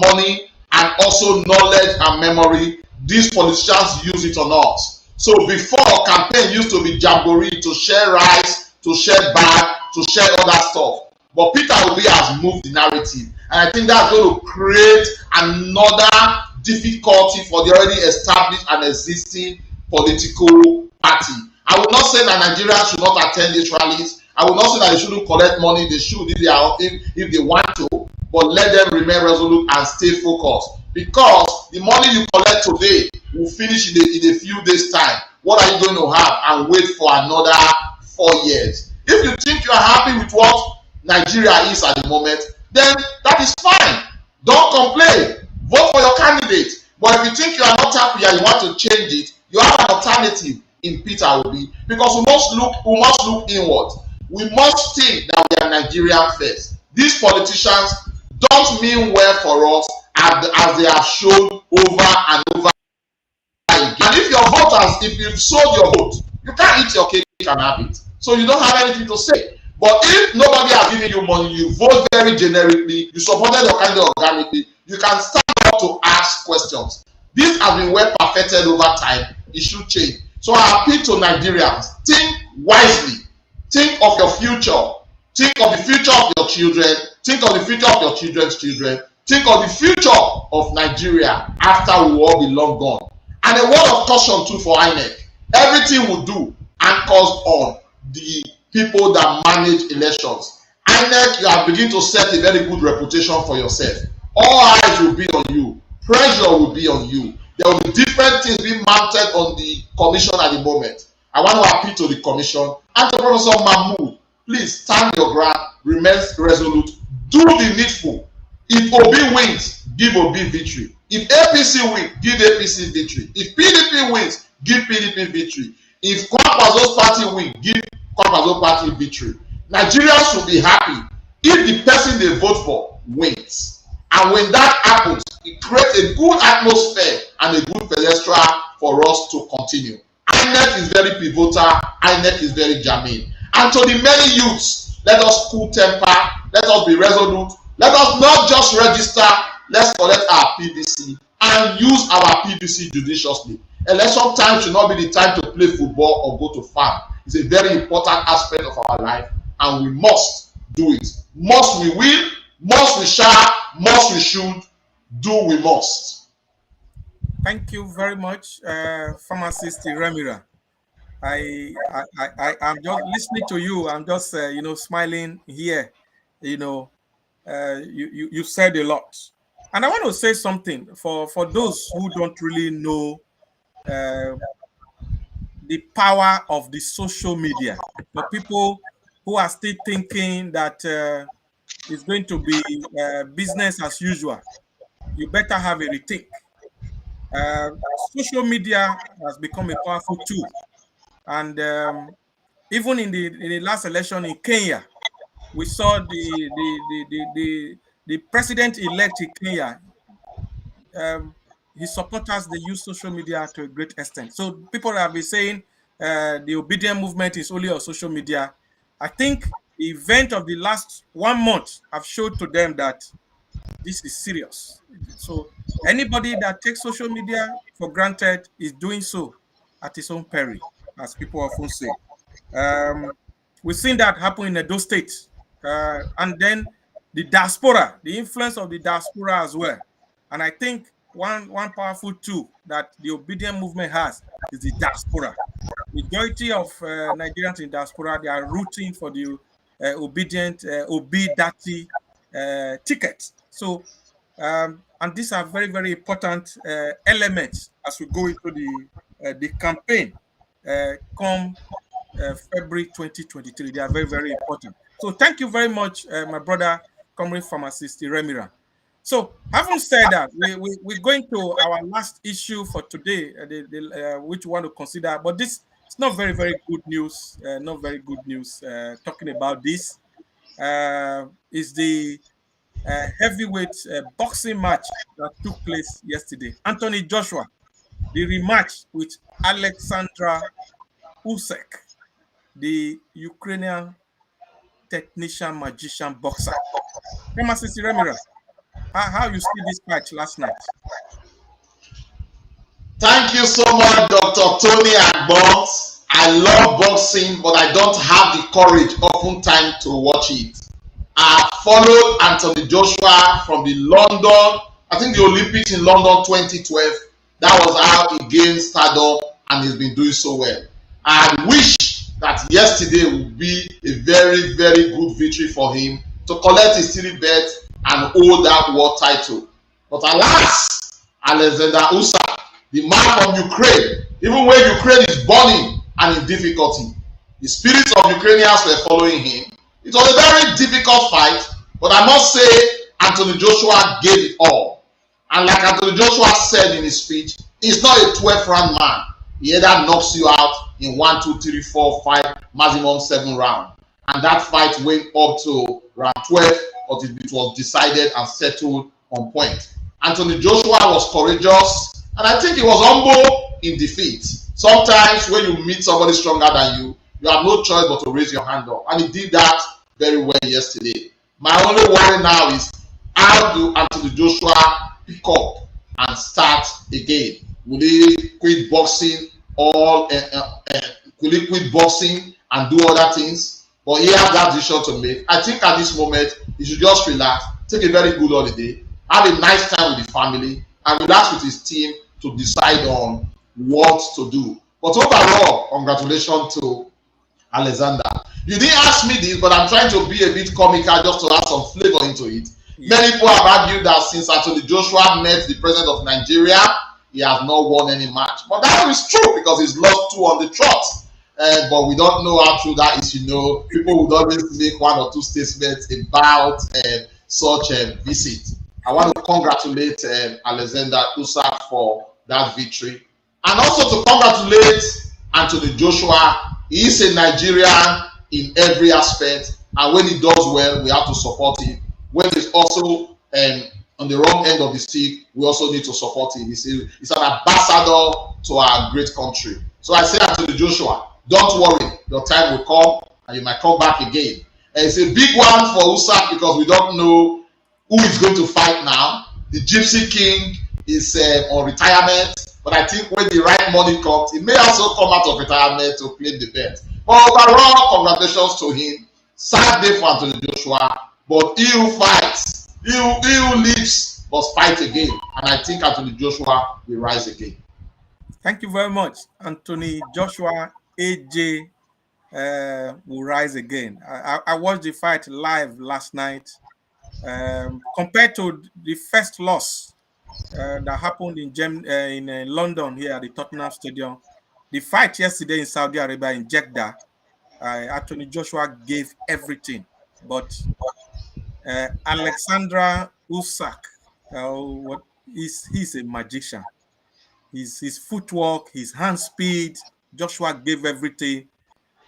money and also knowledge and memory, these politicians use it on us. So before, campaign used to be jamboree, to share rice, to share bag, to share other stuff. But Peter Obi has moved the narrative. And I think that's going to create another difficulty for the already established and existing political party. I will not say that Nigerians should not attend these rallies. I will not say that they shouldn't collect money. They should if they want to. But let them remain resolute and stay focused. Because the money you collect today will finish in a few days' time. What are you going to have? And wait for another 4 years. If you think you are happy with what Nigeria is at the moment, then that is fine. Don't complain. Vote for your candidate. But if you think you are not happy and you want to change it, you have an alternative in Peter Obi. Because we must look inward. We must think that we are Nigerian first. These politicians don't mean well for us as they have shown over and over again. And if your voters, if you've sold your vote, you can't eat your cake and have it. So you don't have anything to say. But if nobody has given you money, you vote very generically, you supported your candidate organically, you can stand up to ask questions. This has been well perfected over time. It should change. So I appeal to Nigerians, think wisely. Think of your future. Think of the future of your children. Think of the future of your children's children. Think of the future of Nigeria after we all be long gone. And a word of caution too for INEC. Everything we do anchors on the people that manage elections. INEC, you are beginning to set a very good reputation for yourself. All eyes will be on you. Pressure will be on you. There will be different things being mounted on the commission at the moment. I want to appeal to the commission and to Professor Mahmood. Please stand your ground, remain resolute, do the needful. If Obi wins, give Obi victory. If APC wins, give APC victory. If PDP wins, give PDP victory. If Kwankwaso's party wins, give Kwankwaso's party victory. Nigerians should be happy if the person they vote for wins. And when that happens, it creates a good atmosphere and a good pedestal for us to continue. INEC is very pivotal. INEC is very germane. And to the many youths, let us cool temper. Let us be resolute. Let us not just register. Let's collect our PVC and use our PVC judiciously. Election time should not be the time to play football or go to farm. It's a very important aspect of our life, and we must do it. Must we will, must we shall, must we should, do we must. Thank you very much, Pharmacist Remira. I'm just listening to you. I'm just smiling here. You said a lot, and I want to say something for those who don't really know the power of the social media. For people who are still thinking that it's going to be business as usual, you better have a rethink. Social media has become a powerful tool, and even in the last election in Kenya, we saw the president-elect in Kenya his supporters, they use social media to a great extent. So people have been saying the obedient movement is only on social media. I think the event of the last 1 month have showed to them that this is serious. So anybody that takes social media for granted is doing so at his own peril, as people often say. Um, we've seen that happen in Edo State. And then the diaspora, the influence of the diaspora as well. And I think one powerful tool that the obedient movement has is the diaspora. Majority of Nigerians in diaspora, they are rooting for the obedient, Obi-Dati ticket. So, and these are very, very important elements as we go into the campaign come February 2023. They are very, very important. So thank you very much, my brother, Comrade Pharmacist Remira. So having said that, we're going to our last issue for today, which we want to consider, but this is not very, very good news, not very good news talking about this. Is the heavyweight boxing match that took place yesterday. Anthony Joshua, the rematch with Alexandra Usyk, the Ukrainian technician, magician, boxer. Pharmacist Remira, how you see this match last night? Thank you so much, Dr. Tony Agbons. I love boxing, but I don't have the courage oftentimes to watch it. I followed Anthony Joshua from the London, I think the Olympics in London 2012. That was how he gained stardom, and he's been doing so well. I wish that yesterday would be a very, very good victory for him to collect his 3 belts and hold that world title. But alas, Alexander Usyk, the man from Ukraine, even when Ukraine is burning and in difficulty, the spirits of Ukrainians were following him. It was a very difficult fight, but I must say Anthony Joshua gave it all. And like Anthony Joshua said in his speech, he's not a 12-round man. He either knocks you out in 1, 2, 3, 4, 5, maximum 7 rounds. And that fight went up to round 12, but it was decided and settled on point. Anthony Joshua was courageous, and I think he was humble in defeat. Sometimes when you meet somebody stronger than you, you have no choice but to raise your hand up. And he did that very well yesterday. My only worry now is, how do Anthony Joshua pick up and start again? Will he quit boxing will he quit boxing and do other things? But he has that decision to make. I think at this moment, he should just relax, take a very good holiday, have a nice time with the family, and relax with his team to decide on what to do. But overall, congratulations to Alexander. You didn't ask me this, but I'm trying to be a bit comical just to add some flavor into it. Yeah. Many people have argued that since Anthony Joshua met the president of Nigeria, he has not won any match. But that is true because he's lost 2 on the trot. But we don't know how true that is. People would always make 1 or 2 statements about such a visit. I want to congratulate Alexander Usyk for that victory. And also to congratulate Anthony Joshua. He is a Nigerian in every aspect. And when he does well, we have to support him. When he's also on the wrong end of the stick, we also need to support him. He's an ambassador to our great country. So I say Anthony Joshua, don't worry, your time will come and you might come back again. And it's a big one for Usyk because we don't know who is going to fight now. The Gypsy King is on retirement, but I think when the right money comes, he may also come out of retirement to claim the belt. But overall, congratulations to him. Sad day for Anthony Joshua, but he who fights, he who lives must fight again. And I think Anthony Joshua will rise again. Thank you very much. Anthony Joshua, AJ will rise again. I watched the fight live last night. Compared to the first loss that happened in London here at the Tottenham Stadium, the fight yesterday in Saudi Arabia in Jeddah, Anthony Joshua gave everything. But Alexandra Usyk, he's a magician. His footwork, his hand speed, Joshua gave everything.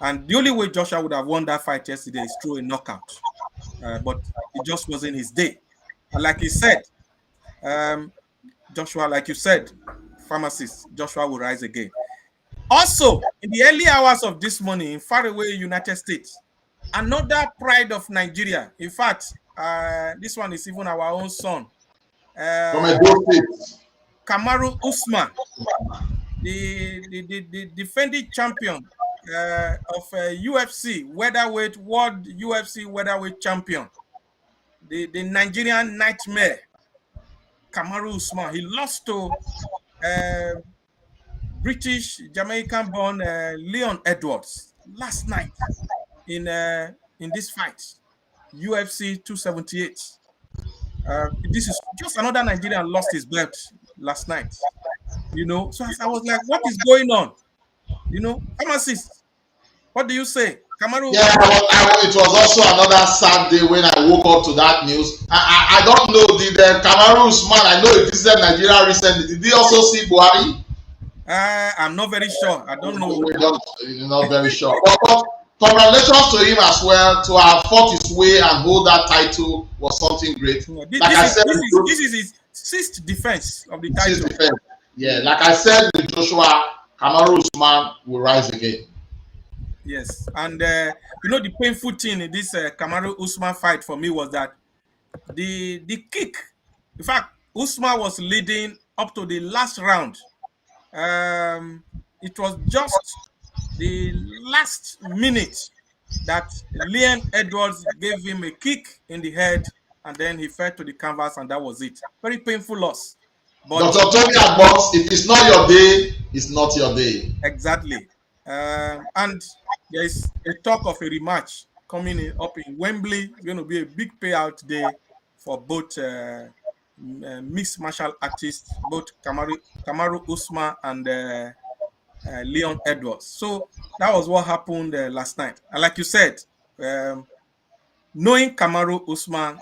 And the only way Joshua would have won that fight yesterday is through a knockout. But it just wasn't his day. And like he said, Joshua, like you said, pharmacist Joshua will rise again. Also, in the early hours of this morning in faraway United States, another pride of Nigeria. In fact, this one is even our own son, From a good state. Kamaru Usman, the defending champion of UFC world UFC welterweight champion, the Nigerian nightmare, Kamaru Usman. He lost to British Jamaican born Leon Edwards last night in this fight, UFC 278. This is just another Nigerian lost his belt last night. You know, so I was like, what is going on? You know, pharmacist, what do you say? Kamaru? Yeah, it was also another sad day when I woke up to that news. I don't know, did Kamaru Usman, I know he visited Nigeria recently, did he also see Buhari? I'm not very sure. I don't know. You're not very sure. But congratulations to him as well. To have fought his way and hold that title was something great. This is his sixth defense of the title. Sixth defense. Yeah, like I said with Joshua, Kamaru Usman will rise again. Yes, and you know, the painful thing in this Kamaru Usman fight for me was that the kick. In fact, Usman was leading up to the last round. It was just the last minute that Leon Edwards gave him a kick in the head, and then he fell to the canvas, and that was it. Very painful loss. But Dr. Tony Agbox, if it's not your day, it's not your day. Exactly. And there is a talk of a rematch coming up in Wembley. It's going to be a big payout day for both mixed martial artists, both Kamaru Usman and Leon Edwards. So that was what happened last night. And like you said, knowing Kamaru Usman,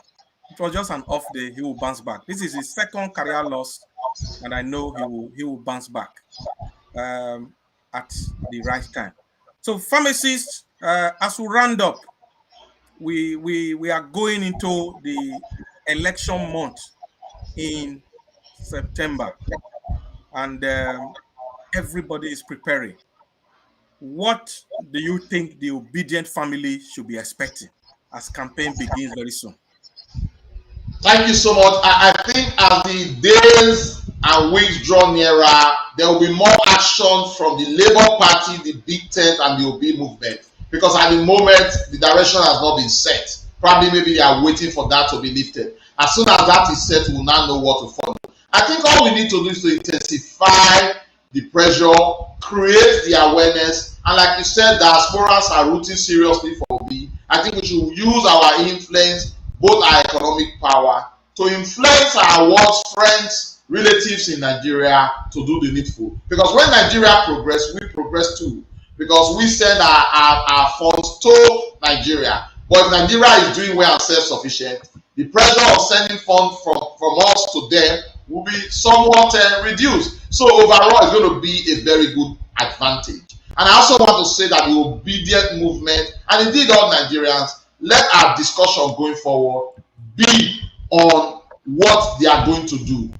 it was just an off day. He will bounce back. This is his second career loss, and I know he will bounce back at the right time. So, pharmacists, as we round up, we are going into the election month in September, and everybody is preparing. What do you think the obedient family should be expecting as campaign begins very soon? Thank you so much. I think as the days and weeks draw nearer, there will be more action from the Labour Party, the Big Tent, and the Obi movement. Because at the moment, the direction has not been set. Probably maybe they are waiting for that to be lifted. As soon as that is set, we will now know what to follow. I think all we need to do is to intensify the pressure, create the awareness, and like you said, diasporas are rooting seriously for Obi. I think we should use our influence, both our economic power, to influence our world's friends, relatives in Nigeria to do the needful. Because when Nigeria progress, we progress too. Because we send our funds to Nigeria. But if Nigeria is doing well and self-sufficient, the pressure of sending funds from us to them will be somewhat reduced. So overall, it's going to be a very good advantage. And I also want to say that the obedient movement, and indeed all Nigerians, let our discussion going forward be on what they are going to do.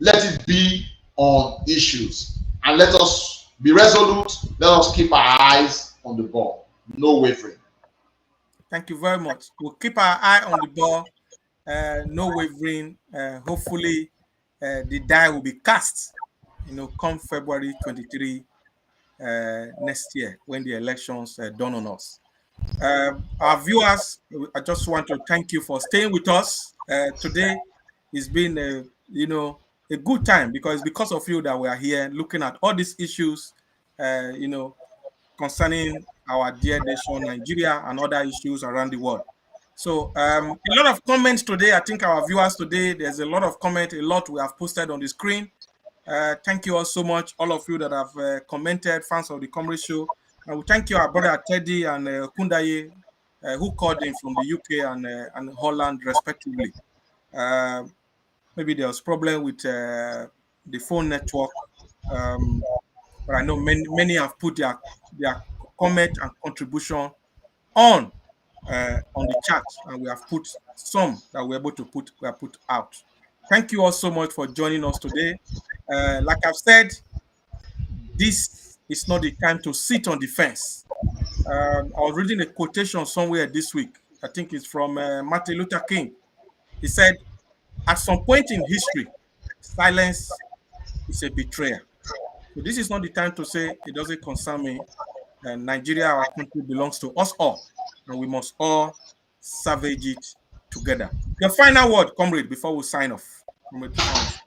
Let it be on issues. And let us be resolute. Let us keep our eyes on the ball. No wavering. Thank you very much. We'll keep our eye on the ball. No wavering. Hopefully, the die will be cast, come February 23 next year when the elections dawn on us. Our viewers, I just want to thank you for staying with us today. It's been a good time because of you that we are here looking at all these issues concerning our dear nation Nigeria and other issues around the world. So a lot of comments today. I think our viewers today, there's a lot of comment, a lot we have posted on the screen. Thank you all so much, all of you that have commented, fans of the Comrade Show. And we thank you, our brother Teddy and Kundaye, who called in from the UK and Holland, respectively. Maybe there was problem with the phone network, but I know many have put their comment and contribution on the chat, and we have put some that we're able to put out. Thank you all so much for joining us today. Like I've said, this is not the time to sit on the fence. I was reading a quotation somewhere this week. I think it's from Martin Luther King. He said, at some point in history, silence is a betrayal. So this is not the time to say it doesn't concern me. Nigeria, our country, belongs to us all, and we must all salvage it together. Your final word, comrade, before we sign off.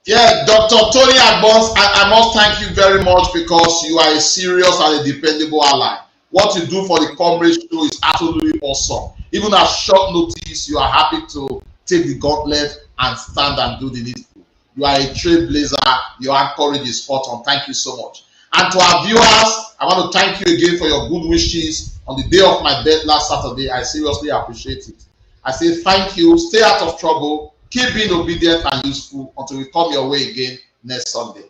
Yeah, Dr. Tony Agbons, I must thank you very much because you are a serious and a dependable ally. What you do for the comrade show is absolutely awesome. Even at short notice, you are happy to take the gauntlet and stand and do the needful. You are a trailblazer. Your courage is spot on. Thank you so much. And to our viewers, I want to thank you again for your good wishes on the day of my death last Saturday. I seriously appreciate it. I say thank you. Stay out of trouble. Keep being obedient and useful until we come your way again next Sunday.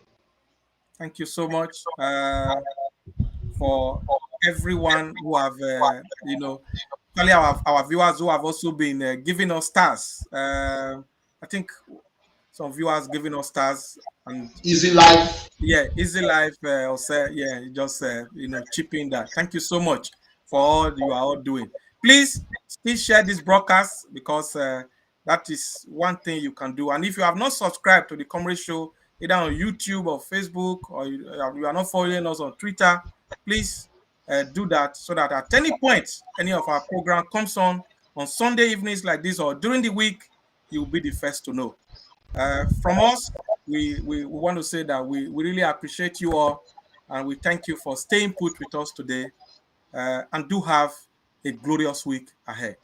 Thank you so much for everyone who have, especially our viewers who have also been giving us stars. I think some viewers giving us stars and Easy Life. Yeah, Easy Life. Also, yeah, just chipping that. Thank you so much for all you are all doing. Please still share this broadcast because that is one thing you can do. And if you have not subscribed to the Comrade Show, either on YouTube or Facebook, or you are not following us on Twitter, please do that so that at any point any of our program comes on Sunday evenings like this or during the week, you'll be the first to know. From us, we want to say that we really appreciate you all and we thank you for staying put with us today and do have a glorious week ahead.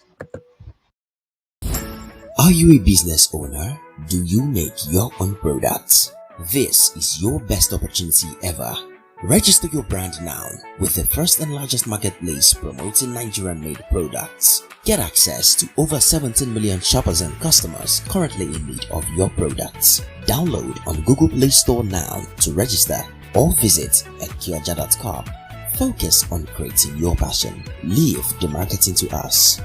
Are you a business owner? Do you make your own products? This is your best opportunity ever. Register your brand now with the first and largest marketplace promoting Nigerian-made products. Get access to over 17 million shoppers and customers currently in need of your products. Download on Google Play Store now to register or visit ekioja.com. Focus on creating your passion. Leave the marketing to us.